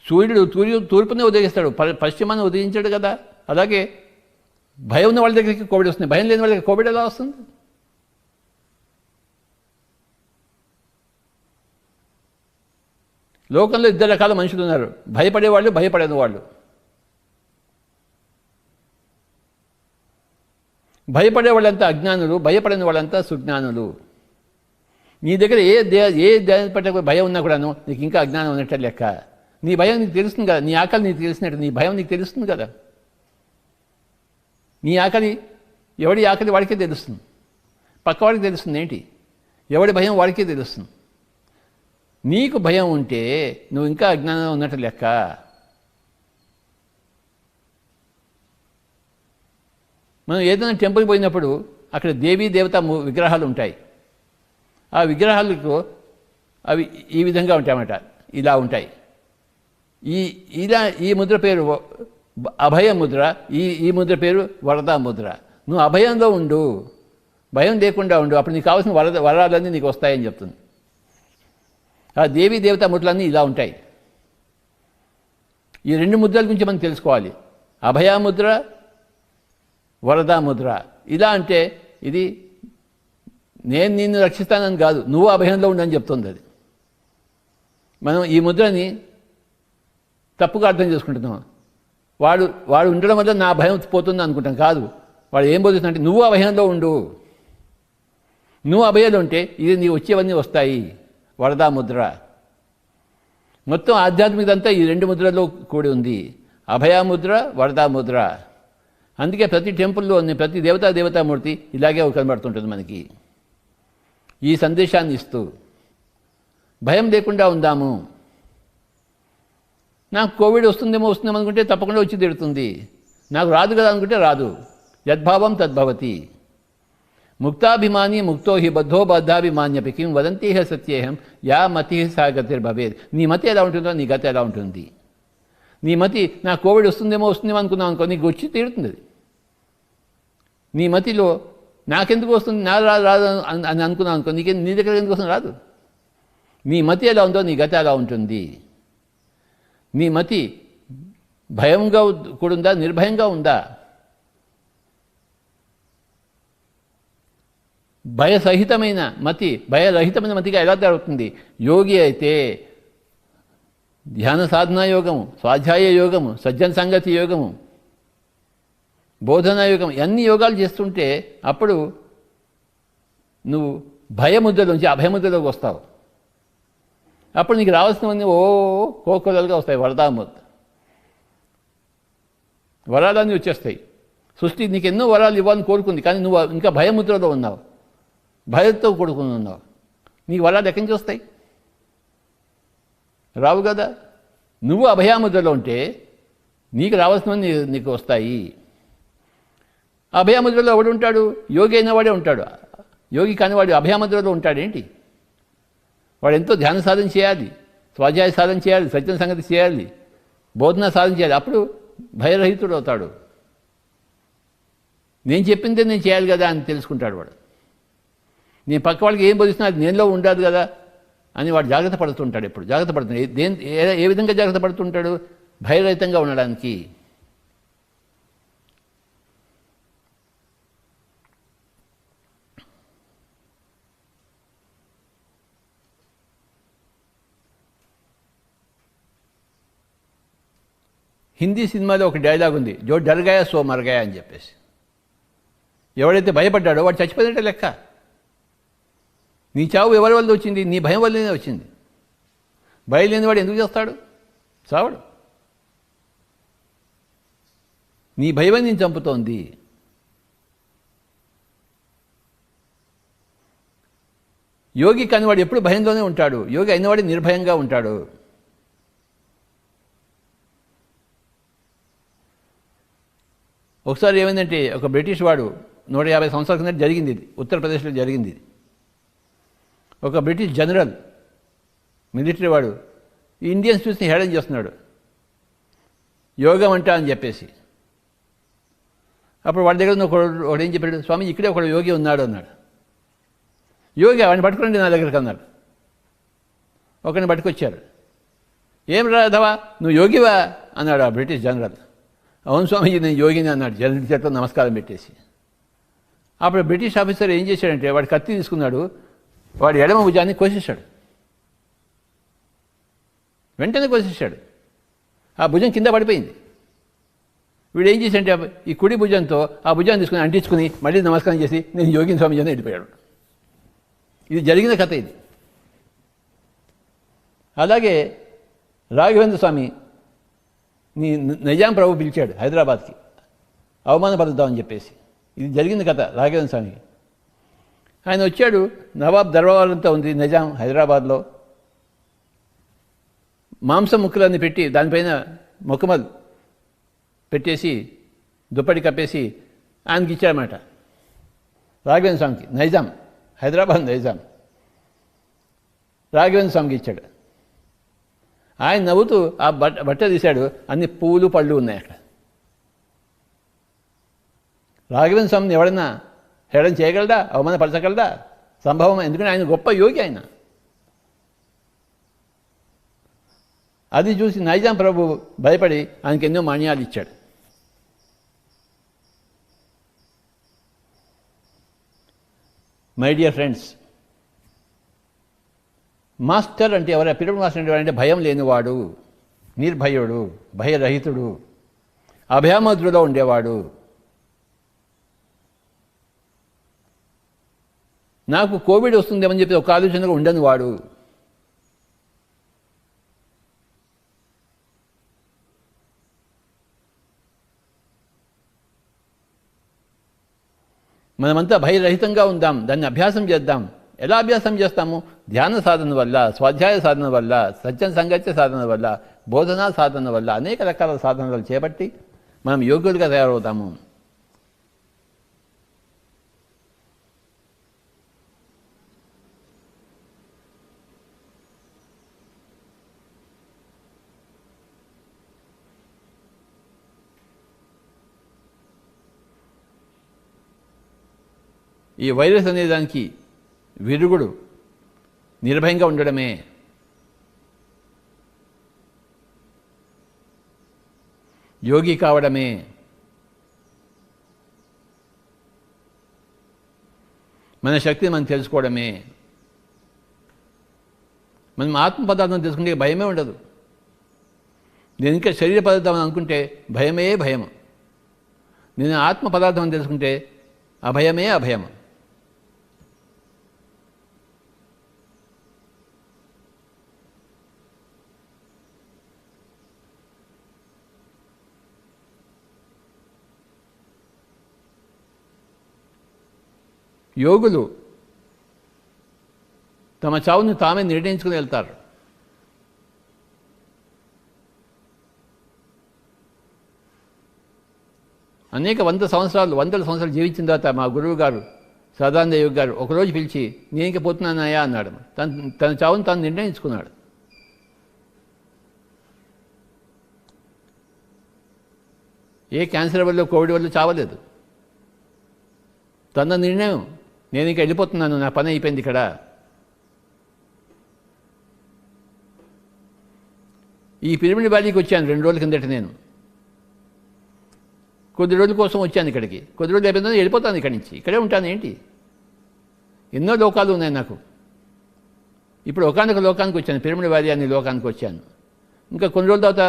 సూర్యుడు తూర్పునే ఉదయిస్తాడు, పశ్చిమాన్ని ఉదయించాడు కదా. అలాగే భయం ఉన్న వాళ్ళ దగ్గరికి కోవిడ్ వస్తుంది, భయం లేని వాళ్ళకి కోవిడ్ ఎలా వస్తుంది? లోకంలో 2 రకాల మనుషులు ఉన్నారు, భయపడేవాళ్ళు, భయపడని వాళ్ళు. భయపడే వాళ్ళంతా అజ్ఞానులు, భయపడని వాళ్ళంతా సుజ్ఞానులు. నీ దగ్గర ఏ దాని పట్ల భయం ఉన్నా కూడాను నీకు ఇంకా అజ్ఞానం ఉన్నట్టు లెక్క. నీ భయం నీకు తెలుస్తుంది కదా, నీ ఆకలి నీకు తెలిసినట్టు నీ భయం నీకు తెలుస్తుంది కదా. నీ ఆకలి ఎవడి ఆకలి వాడికే తెలుస్తుంది, పక్కవాడికి తెలుస్తుంది ఏంటి, ఎవడి భయం వాడికే తెలుస్తుంది. నీకు భయం ఉంటే నువ్వు ఇంకా అజ్ఞానం ఉన్నట్టు లెక్క. మనం ఏదైనా టెంపుల్కి పోయినప్పుడు అక్కడ దేవీ దేవత విగ్రహాలు ఉంటాయి. ఆ విగ్రహాలకు అవి ఈ విధంగా ఉంటాయన్నమాట, ఇలా ఉంటాయి. ఈ ముద్ర పేరు అభయ ముద్ర, ఈ ముద్ర పేరు వరదా ముద్ర. నువ్వు అభయంలో ఉండు, భయం లేకుండా ఉండు, అప్పుడు నీకు కావాల్సిన వరాలన్నీ నీకు వస్తాయని చెప్తుంది. ఆ దేవీ దేవతా ముద్రలన్నీ ఇలా ఉంటాయి. ఈ రెండు ముద్రల గురించి మనం తెలుసుకోవాలి. అభయముద్ర, వరదా ముద్ర. ఇలా అంటే ఇది నేను నిన్ను రక్షిస్తానని కాదు, నువ్వు అభయంలో ఉండని చెప్తుంది అది. మనం ఈ ముద్రని తప్పుగా అర్థం చేసుకుంటున్నాం. వాడు ఉండడం వల్ల నా భయం పోతుంది అనుకుంటాం. కాదు, వాడు ఏం బోధిస్తుందంటే నువ్వు అభయంలో ఉండు, నువ్వు అభయంలో ఉంటే ఇది నీ వచ్చేవన్నీ వస్తాయి. వరదా ముద్ర మొత్తం ఆధ్యాత్మికదంతా ఈ రెండు ముద్రలో కూడి ఉంది, అభయముద్ర, వరదా ముద్ర. అందుకే ప్రతి టెంపుల్లో ప్రతి దేవతామూర్తి ఇలాగే కనబడుతుంటుంది మనకి. ఈ సందేశాన్ని ఇస్తూ భయం లేకుండా ఉందాము. నాకు కోవిడ్ వస్తుందేమో అనుకుంటే తప్పకుండా వచ్చి తిడుతుంది. నాకు రాదు కదా అనుకుంటే రాదు. యద్భావం తద్భవతి. ముక్తాభిమాని ముక్తో హి బద్ధో బద్ధాభిమాన్యపి కిం వదంతి హ సత్యేహం యా మతి సా గతిర్భవేత్. నీ మతి ఎలా ఉంటుందో నీ గతి ఎలా ఉంటుంది. నీ మతి నాకు కోవిడ్ వస్తుందేమో అనుకున్నావు అనుకో, నీకు వచ్చి తీరుతుంది అది. నీ మతిలో నాకెందుకు వస్తుంది, నా రాదు అని అనుకున్నావు అనుకో, నీ దగ్గర ఎందుకు వస్తుంది, రాదు. నీ మతి ఎలా ఉందో నీ గతి ఎలా ఉంటుంది. నీ మతి భయంగా కూడుందా, నిర్భయంగా ఉందా? భయసహితమైన మతి భయరహితమైన మతిగా ఎలా జరుగుతుంది? యోగి అయితే ధ్యాన సాధనా యోగము, స్వాధ్యాయ యోగము, సజ్జన సంగతి యోగము, బోధనా యోగం, అన్ని యోగాలు చేస్తుంటే అప్పుడు నువ్వు భయముద్రలోంచి అభయముద్రలోకి వస్తావు. అప్పుడు నీకు రావాల్సినవన్నీ కోకొలలుగా వస్తాయి. వరాలన్నీ వచ్చేస్తాయి. సృష్టి నీకు ఎన్నో వరాలు ఇవ్వాలని కోరుకుంది, కానీ నువ్వు ఇంకా భయముద్రలో ఉన్నావు, భయంతో కూడుకుని ఉన్నావు. నీకు వరాలు ఎక్కడి నుంచి వస్తాయి? రావు కదా. నువ్వు అభయముద్రలో ఉంటే నీకు రావాల్సినవన్నీ నీకు వస్తాయి. అభయముద్రలో ఎవడు ఉంటాడు? యోగి అయిన వాడే ఉంటాడు. యోగి కానివాడు అభయముద్రలో ఉంటాడేంటి? వాడు ఎంతో ధ్యాన సాధన చేయాలి, స్వాధ్యాయ సాధన చేయాలి, సత్యం సంగతి చేయాలి, బోధన సాధన చేయాలి. అప్పుడు భయరహితుడు అవుతాడు. నేను చెప్పిందే నేను చేయాలి కదా అని తెలుసుకుంటాడు వాడు. నేను పక్క వాళ్ళకి ఏం బోధిస్తున్నా అది నేనులో ఉండదు కదా అని వాడు జాగ్రత్త పడుతుంటాడు. ఎప్పుడు జాగ్రత్త పడుతున్నాడు? ఏ విధంగా జాగ్రత్త పడుతుంటాడు? భయరహితంగా ఉండడానికి. హిందీ సినిమాలో ఒక డైలాగ్ ఉంది, జో డర్గాయా సో మర్గాయా అని చెప్పేసి. ఎవడైతే భయపడ్డాడో వాడు చచ్చిపోయినట్టే లెక్క. నీ చావు ఎవరి వల్ల వచ్చింది? నీ భయం వల్లనే వచ్చింది. భయం లేని వాడు ఎందుకు చేస్తాడు? చావడు. నీ భయమే నేను చంపుతోంది. యోగి కానివాడు ఎప్పుడు భయంలోనే ఉంటాడు. యోగి అయినవాడు నిర్భయంగా ఉంటాడు. ఒకసారి ఏమైందంటే, ఒక బ్రిటిష్ వాడు 150 సంవత్సరాల కింద జరిగింది ఇది, ఉత్తరప్రదేశ్లో జరిగింది ఇది. ఒక బ్రిటిష్ జనరల్, మిలిటరీ వాడు ఈ ఇండియన్స్ చూసి హేళన చేస్తున్నాడు, యోగం అంట అని చెప్పేసి. అప్పుడు వాడి దగ్గర ఒకడు ఏం చెప్పాడు, స్వామి ఇక్కడే ఒకడు యోగి ఉన్నాడు అన్నాడు. యోగి వాడిని పట్టుకురండి నా దగ్గరికి అన్నాడు. ఒకరిని పట్టుకొచ్చారు. ఏం రాధవా నువ్వు యోగివా అన్నాడు ఆ బ్రిటిష్ జనరల్. అవును స్వామీజీ నేను యోగిని అన్నాడు జనరల్ చేతిలో నమస్కారం పెట్టేసి. అప్పుడు బ్రిటిష్ ఆఫీసర్ ఏం చేశాడంటే, వాడు కత్తి తీసుకున్నాడు, వాడు ఎడమ భుజాన్ని కోసేశాడు. వెంటనే కోసేశాడు. ఆ భుజం కింద పడిపోయింది. వీడు ఏం చేశాడంటే ఈ కుడి భుజంతో ఆ భుజాన్ని తీసుకుని అంటించుకుని మళ్ళీ నమస్కారం చేసి నేను యోగిని స్వామీజీ అని వెళ్ళిపోయాడు. ఇది జరిగిన కథ ఇది. అలాగే రాఘవేంద్ర స్వామి నిజాం ప్రభు పిలిచాడు హైదరాబాద్కి అవమానపరుద్దామని చెప్పేసి. ఇది జరిగింది కథ రాఘవేంద్ర స్వామికి. ఆయన వచ్చాడు, నవాబ్ దర్బారంతా ఉంది నిజాం హైదరాబాద్లో. మాంసం ముక్కలన్నీ పెట్టి దానిపైన మొక్కమల్ పెట్టేసి దుప్పటి కప్పేసి ఆయనకి ఇచ్చాడన్నమాట రాఘవేంద్ర స్వామికి. నైజాం, హైదరాబాద్ నైజాం రాఘవేంద్ర స్వామికి ఇచ్చాడు. ఆయన నవ్వుతూ ఆ బట్ట తీశాడు, అన్ని పూలు పళ్ళు ఉన్నాయి అక్కడ. రాఘవేంద్ర స్వామిని ఎవడన్నా హేళన చేయగలడా, అవమానపరచగలడా? సంభవం. ఎందుకంటే ఆయన గొప్ప యోగి ఆయన. అది చూసి నైజాం ప్రభు భయపడి ఆయనకి ఎన్నో మాన్యాలు ఇచ్చాడు. మై డియర్ ఫ్రెండ్స్, మాస్టర్ అంటే ఎవరు? పిరమిడ్ మాస్టర్ అంటే ఎవరంటే భయం లేనివాడు, నిర్భయుడు, భయరహితుడు, అభయముద్రలో ఉండేవాడు. నాకు కోవిడ్ వస్తుందేమని చెప్పి ఒక ఆలోచనగా ఉండని వాడు. మనమంతా భయరహితంగా ఉందాం, దాన్ని అభ్యాసం చేద్దాం. ఎలా అభ్యాసం చేస్తాము? ధ్యాన సాధన వల్ల, స్వాధ్యాయ సాధన వల్ల, సత్యం సంగత్య సాధన వల్ల, బోధనా సాధన వల్ల, అనేక రకాల సాధనలు చేపట్టి మనం యోగ్యులుగా తయారవుతాము. ఈ వైరస్ అనేదానికి విరుగుడు నిర్భయంగా ఉండడమే. యోగి కావడమే. మన శక్తిని మనం తెలుసుకోవడమే. మనం ఆత్మ పదార్థం తెలుసుకుంటే భయమే ఉండదు. నేను ఇంకా శరీర పదార్థం అని అనుకుంటే భయమే భయం. నేను ఆత్మ పదార్థం అని తెలుసుకుంటే అభయమే అభయం. యోగులు తమ చావును తామే నిర్ణయించుకుని వెళ్తారు. అనేక వందల సంవత్సరాలు జీవించిన తర్వాత మా గురువు గారు సదానంద యోగి గారు ఒకరోజు పిలిచి, నేను ఇంక పోతున్నానయ్యా అన్నాడు. తన చావును తాను నిర్ణయించుకున్నాడు. ఏ క్యాన్సర్ వల్ల, కోవిడ్ వల్ల చావలేదు. తన నిర్ణయం, నేను ఇంక వెళ్ళిపోతున్నాను, నా పని అయిపోయింది ఇక్కడ. ఈ పిరమిడ్ వ్యాలీకి వచ్చాను 2 రోజుల కిందట. నేను కొద్ది రోజుల కోసం వచ్చాను ఇక్కడికి. కొద్ది రోజులు అయిపోయిందని వెళ్ళిపోతాను ఇక్కడి నుంచి. ఇక్కడే ఉంటాను ఏంటి? ఎన్నో లోకాలు ఉన్నాయి నాకు. ఇప్పుడు ఒకానొక లోకానికి వచ్చాను, పిరమిడ్ వ్యాలీ అనే లోకానికి వచ్చాను. ఇంకా కొన్ని రోజుల తర్వాత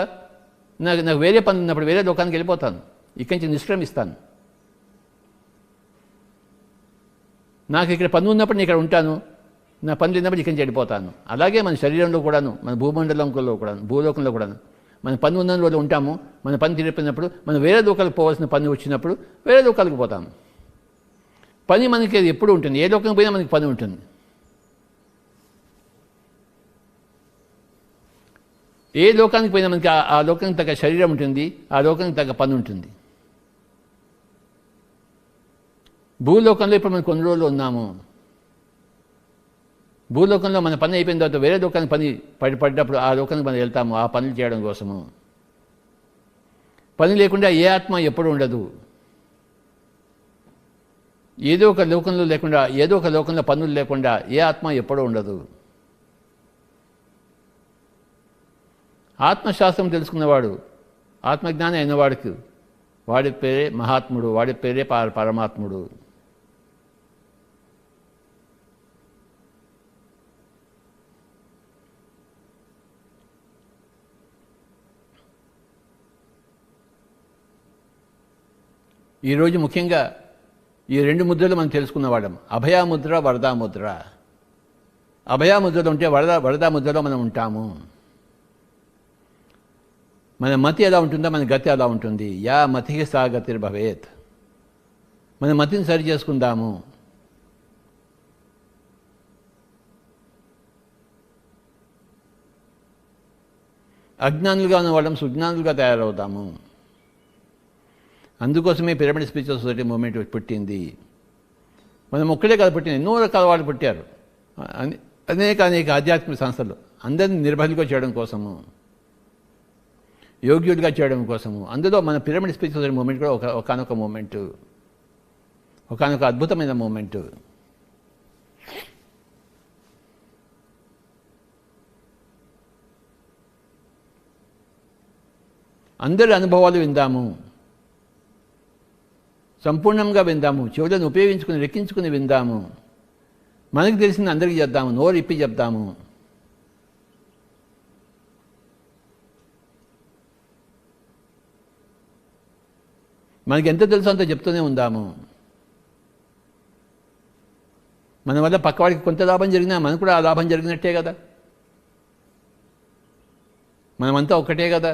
నాకు వేరే పని ఉన్నప్పుడు వేరే లోకానికి వెళ్ళిపోతాను. ఇక్కడి నుంచి నిష్క్రమిస్తాను. నాకు ఇక్కడ పని ఉన్నప్పుడు నేను ఇక్కడ ఉంటాను, నా పని లేనప్పుడు ఇక్కడి నుంచి వెళ్ళిపోతాను. అలాగే మన శరీరంలో కూడాను, మన భూమండలంలో కూడాను, భూలోకంలో కూడాను మన పని ఉన్న రోజు ఉంటాము. మన పని తీరిపోయినప్పుడు మనం వేరే లోకాలకు పోవాల్సిన పని వచ్చినప్పుడు వేరే లోకాలకు పోతాము. పని మనకి ఎప్పుడు ఉంటుంది. ఏ లోకానికి పోయినా మనకి పని ఉంటుంది. ఏ లోకానికి పోయినా మనకి ఆ లోకానికి తగ్గ శరీరం ఉంటుంది, ఆ లోకానికి తగ్గ పని ఉంటుంది. భూలోకంలో ఇప్పుడు మనం కొన్ని రోజులు ఉన్నాము. భూలోకంలో మన పని అయిపోయిన తర్వాత వేరే లోకానికి పని పడ్డప్పుడు ఆ లోకానికి మనం వెళ్తాము ఆ పనులు చేయడం కోసము. పని లేకుండా ఏ ఆత్మ ఎప్పుడు ఉండదు. ఏదో ఒక లోకంలో లేకుండా, ఏదో ఒక లోకంలో పనులు లేకుండా ఏ ఆత్మ ఎప్పుడూ ఉండదు. ఆత్మశాస్త్రం తెలుసుకున్నవాడు, ఆత్మజ్ఞానం అయినవాడికి వాడి పేరే మహాత్ముడు, వాడి పేరే పరమాత్ముడు. ఈరోజు ముఖ్యంగా ఈ 2 ముద్రలు మనం తెలుసుకున్నవాళ్ళం. అభయాముద్ర, వరదాముద్ర. అభయ ముద్రలో ఉంటే వరద ముద్రలో మనం ఉంటాము. మన మతి ఎలా ఉంటుందో మన గతి ఎలా ఉంటుంది. యా మతికి సా గతిర్భవేత్. మన మతిని సరి చేసుకుందాము. అజ్ఞానులుగా ఉన్న వాళ్ళం సుజ్ఞానులుగా తయారవుతాము. అందుకోసమే పిరమిడ్ స్పిరిచువల్ సొసైటీ మూవ్మెంట్ పుట్టింది. మనం ఒక్కడే కాదు పుట్టింది, ఎన్నో రకాల వాళ్ళు పుట్టారు. అనేక ఆధ్యాత్మిక సంస్థలు అందరినీ నిర్భయులుగా చేయడం కోసము, యోగ్యులుగా చేయడం కోసము. అందులో మన పిరమిడ్ స్పిరిచువల్ సొసైటీ మూవ్మెంట్ కూడా ఒకనొక మూమెంటు, ఒకనొక అద్భుతమైన మూమెంటు. అందరి అనుభవాలు విందాము, సంపూర్ణంగా విందాము, చెవులను ఉపయోగించుకుని రెక్కించుకుని విందాము. మనకు తెలిసింది అందరికీ చెప్దాము, నోరు ఇప్పి చెప్దాము. మనకి ఎంత తెలుసో అంత చెప్తూనే ఉందాము. మన వల్ల పక్కవాడికి కొంత లాభం జరిగినా మనకు కూడా ఆ లాభం జరిగినట్టే కదా. మనమంతా ఒక్కటే కదా.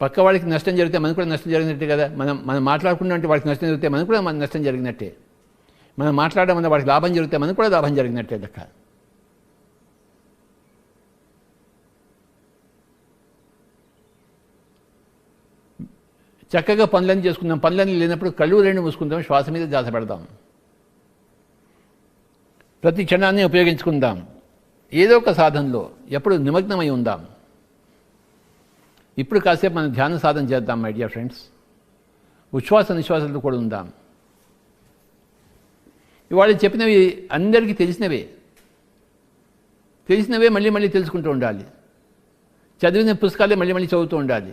పక్కవాడికి నష్టం జరిగితే మనకు కూడా నష్టం జరిగినట్టే కదా. మనం మాట్లాడుకున్నట్టు వాడికి నష్టం జరిగితే మనకు కూడా మన నష్టం జరిగినట్టే. మనం మాట్లాడడం వల్ల వాడికి లాభం జరిగితే మనకు కూడా లాభం జరిగినట్టే లెక్క. చక్కగా పనులన్నీ చేసుకుందాం. పనులన్నీ లేనప్పుడు కళ్ళు రెండు మూసుకుందాం, శ్వాస మీద ధ్యాస పెడదాం. ప్రతి క్షణాన్ని ఉపయోగించుకుందాం. ఏదో ఒక సాధనలో ఎప్పుడు నిమగ్నమై ఉందాం. ఇప్పుడు కాసేపు మనం ధ్యాన సాధన చేద్దాం మై డియర్ ఫ్రెండ్స్. ఉచ్ఛ్వాస నిశ్వాసాలతో కూడా ఉందాం. ఇవాళ చెప్పినవి అందరికీ తెలిసినవే మళ్ళీ మళ్ళీ తెలుసుకుంటూ ఉండాలి. చదివిన పుస్తకాలే మళ్ళీ మళ్ళీ చదువుతూ ఉండాలి.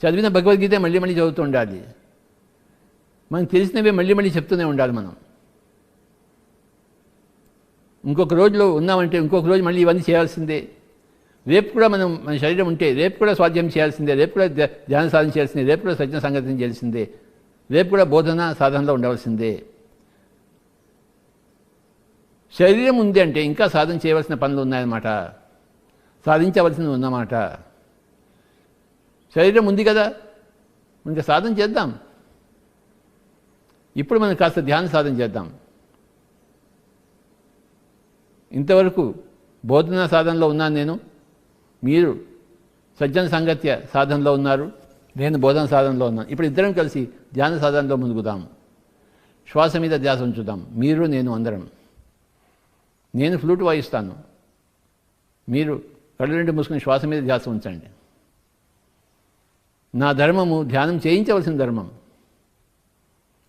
చదివిన భగవద్గీత మళ్ళీ మళ్ళీ చదువుతూ ఉండాలి. మనకు తెలిసినవే మళ్ళీ మళ్ళీ చెప్తూనే ఉండాలి. మనం ఇంకొక రోజులో ఉన్నామంటే ఇంకొక రోజు మళ్ళీ ఇవన్నీ చేయాల్సిందే. రేపు కూడా మన శరీరం ఉంటే రేపు కూడా స్వాధ్యాయం చేయాల్సిందే, రేపు కూడా ధ్యాన సాధన చేయాల్సిందే, రేపు కూడా సజ్జన సంగతిని చేయాల్సిందే, రేపు కూడా బోధన సాధనలో ఉండవలసిందే. శరీరం ఉంది అంటే ఇంకా సాధన చేయవలసిన పనులు ఉన్నాయన్నమాట, సాధించవలసినవి ఉన్నమాట. శరీరం ఉంది కదా, ఇంకా సాధన చేద్దాం. ఇప్పుడు మనం కాస్త ధ్యాన సాధన చేద్దాం. ఇంతవరకు బోధన సాధనలో ఉన్నాను నేను, మీరు సజ్జన సంగత్య సాధనలో ఉన్నారు, నేను బోధన సాధనలో ఉన్నాను. ఇప్పుడు ఇద్దరం కలిసి ధ్యాన సాధనలో ముందుకుదాం. శ్వాస మీద ధ్యాస ఉంచుదాం. మీరు నేను అందరం. నేను ఫ్లూట్ వాయిస్తాను, మీరు కళ్ళు రెండు మూసుకుని శ్వాస మీద ధ్యాస ఉంచండి. నా ధర్మము ధ్యానం చేయించవలసిన ధర్మం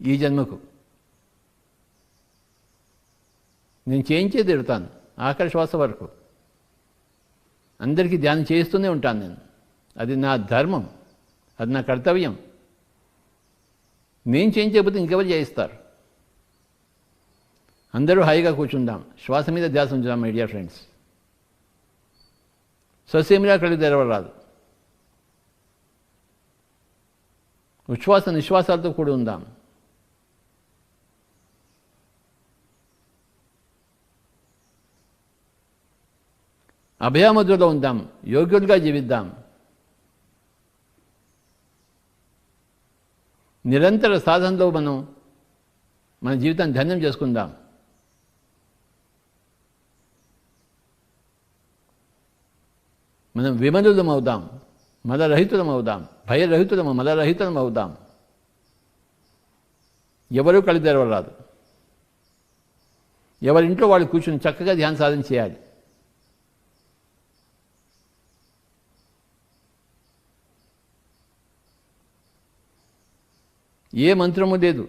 ఈ జన్మకు. నేను చేయించే తిడతాను ఆఖరి శ్వాస వరకు. అందరికీ ధ్యానం చేయిస్తూనే ఉంటాను నేను. అది నా ధర్మం, అది నా కర్తవ్యం. నేను చేయించకపోతే ఇంకెవరు చేయిస్తారు? అందరూ హాయిగా కూర్చుందాం, శ్వాస మీద ధ్యాస ఉంచుదాం మై డియర్ ఫ్రెండ్స్. ససేమిరా కళ్ళు తెరవరాదు. ఉచ్ఛ్వాస నిశ్వాసాలతో కూడి ఉందాం. అభయముద్రలో ఉందాం, యోగ్యులుగా జీవిద్దాం. నిరంతర సాధనలో మనం మన జీవితాన్ని ధన్యం చేసుకుందాం. మనం విమలులం అవుదాం, మదరహితులం అవుదాం, భయరహితులము మదరహితులం అవుదాం. ఎవరూ కళ్ళు తెరవరాదు. ఎవరింట్లో వాళ్ళు కూర్చుని చక్కగా ధ్యాన సాధన చేయాలి. ఏ మంత్రము లేదు,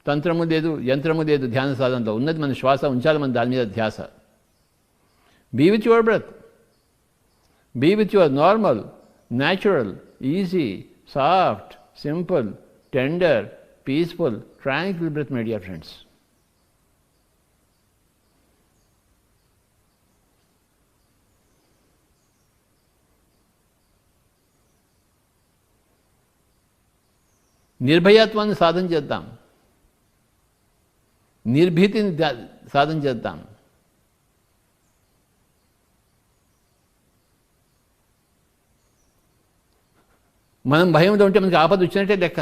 తంత్రము లేదు, యంత్రము లేదు ధ్యాన సాధనలో. ఉన్నది మన శ్వాస. ఉంచాలి మన దాని మీద ధ్యాస. Be with your breath, be with your normal, natural, easy, soft, simple, tender, peaceful, tranquil breath my dear friends. నిర్భయత్వాన్ని సాధన చేద్దాం. నిర్భీతిని సాధన చేద్దాం. మనం భయంలో ఉంటే మనకి ఆపద వచ్చినట్టే లెక్క.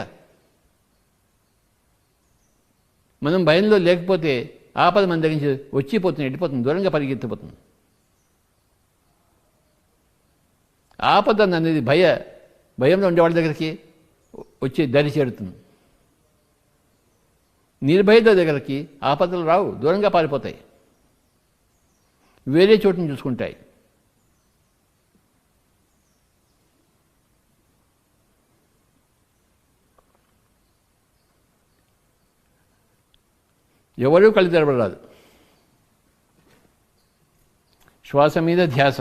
మనం భయంలో లేకపోతే ఆపద మన దగ్గర నుంచి వచ్చిపోతుంది, వెళ్ళిపోతుంది, దూరంగా పరిగెత్తిపోతుంది. ఆపద అనేది భయంలో ఉండేవాళ్ళ దగ్గరికి వచ్చి దరి చేరుతుంది. నిర్భయత దగ్గరికి ఆపదలు రావు, దూరంగా పారిపోతాయి, వేరే చోటుని చూసుకుంటాయి. ఎవరూ కళ్ళు తెరవరాదు. శ్వాస మీద ధ్యాస.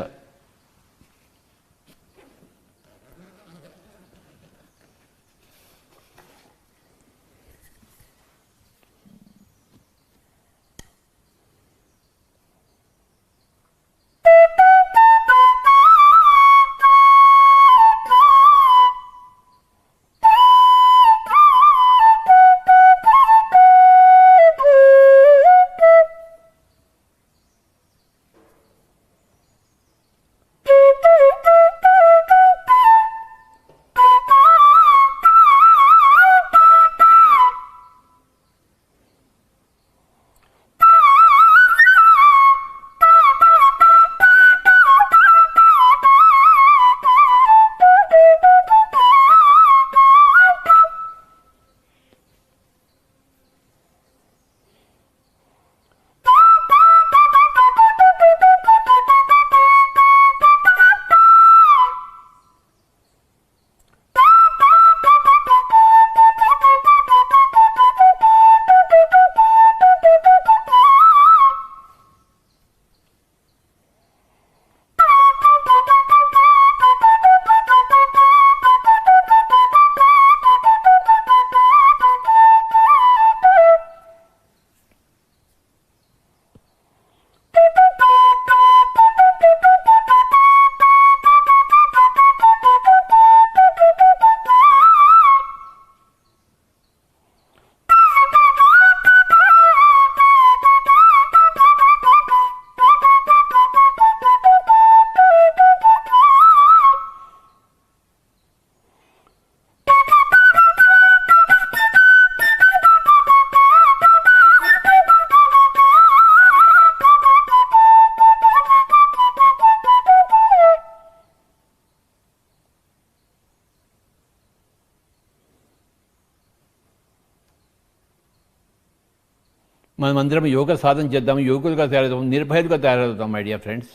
మనమందరం యోగ సాధన చేద్దాం, యోగులుగా తయారవుతాం, నిర్భయులుగా తయారవుతాం. My dear friends,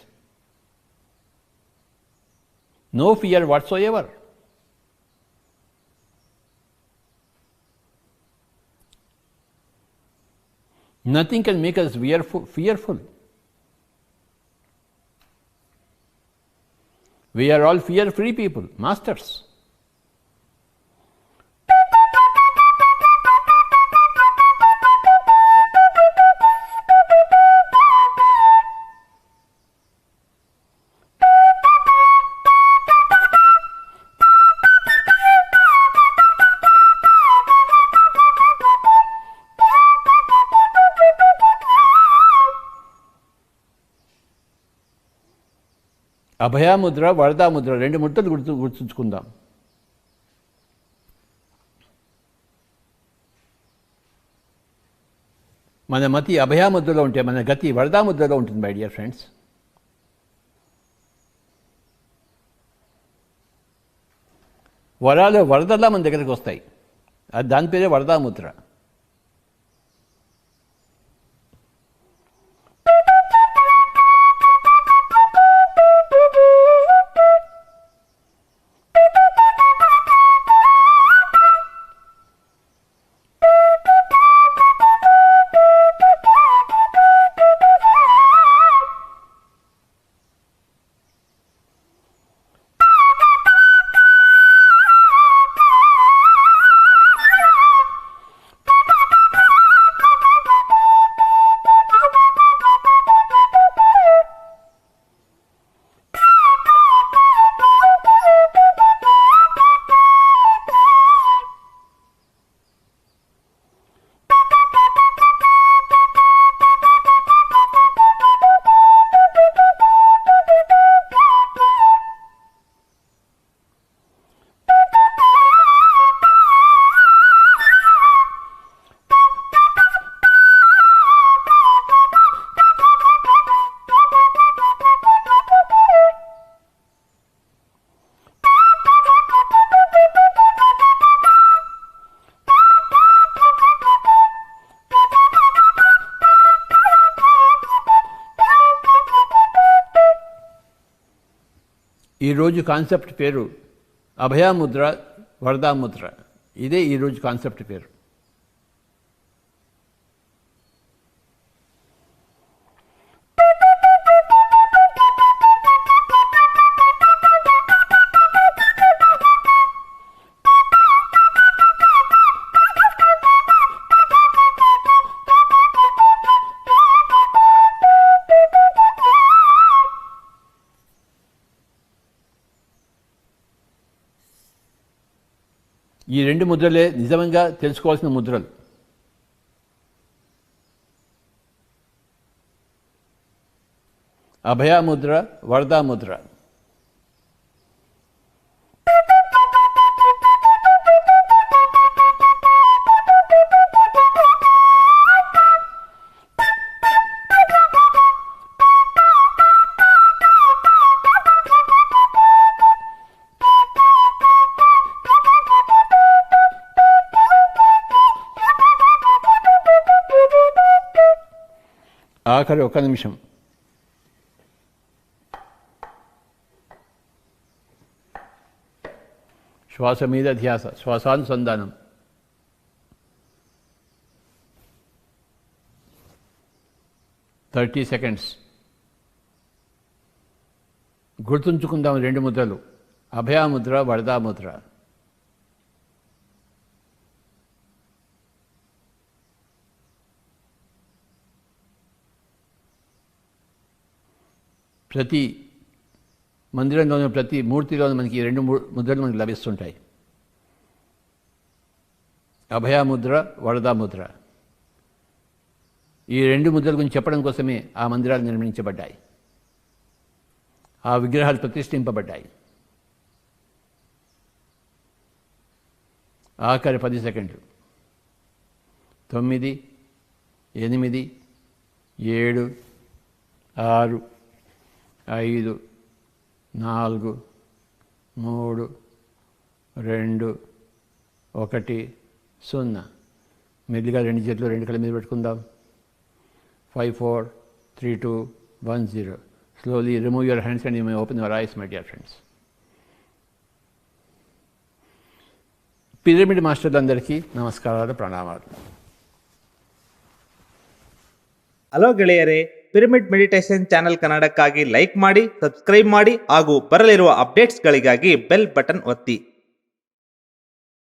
no fear whatsoever. Nothing can make us fearful. We are all fear-free people, masters. అభయాముద్ర, వరదాముద్ర, రెండు ముద్రలు గుర్తుంచుకుందాం. మన మతి అభయాముద్రలో ఉంటే మన గతి వరదాముద్రలో ఉంటుంది. మై డియర్ ఫ్రెండ్స్, వరాలు వరదల్లా మన దగ్గరికి వస్తాయి. అది దాని పేరే వరదాముద్ర. ఈరోజు కాన్సెప్ట్ పేరు అభయముద్ర, వరదాముద్ర. ఇదే ఈరోజు కాన్సెప్ట్ పేరు. ఈ రెండు ముద్రలే నిజంగా తెలుసుకోవాల్సిన ముద్రలు. అభయముద్ర, వరదాముద్ర. ఆఖరి ఒక నిమిషం. శ్వాస మీద ధ్యాస, శ్వాసానుసంధానం. Thirty seconds. గుర్తుంచుకుందాం రెండు ముద్రలు, అభయముద్ర, వరదాముద్ర. ప్రతి మందిరంలోనూ, ప్రతి మూర్తిలోనూ మనకి రెండు ముద్రలు మనకి లభిస్తుంటాయి. అభయముద్ర, వరదాముద్ర. ఈ రెండు ముద్రల గురించి చెప్పడం కోసమే ఆ మందిరాలు నిర్మించబడ్డాయి, ఆ విగ్రహాలు ప్రతిష్ఠింపబడ్డాయి. ఆఖరి 10 సెకండ్లు. 9, 8, 7, 6, 5, 4, 3, 2, 1, 0. మెల్లిగా రెండు చేతులు రెండు కళ్ళ మీద పెట్టుకుందాం. 5, 4, 3, 2, 1, 0. Slowly remove your hands and you may open your eyes, my dear friends. Pyramid మాస్టర్లందరికీ నమస్కారాలు, ప్రణామాలు. ಹಲೋ ಗೆಳೆಯರೇ, ಪಿರಮಿಡ್ ಮೆಡಿಟೇಷನ್ ಚಾನೆಲ್ ಕನ್ನಡಕ್ಕಾಗಿ ಲೈಕ್ ಮಾಡಿ, ಸಬ್ಸ್ಕ್ರೈಬ್ ಮಾಡಿ ಹಾಗೂ ಬರಲಿರುವ ಅಪ್ಡೇಟ್ಸ್ಗಳಿಗಾಗಿ ಬೆಲ್ ಬಟನ್ ಒತ್ತಿ.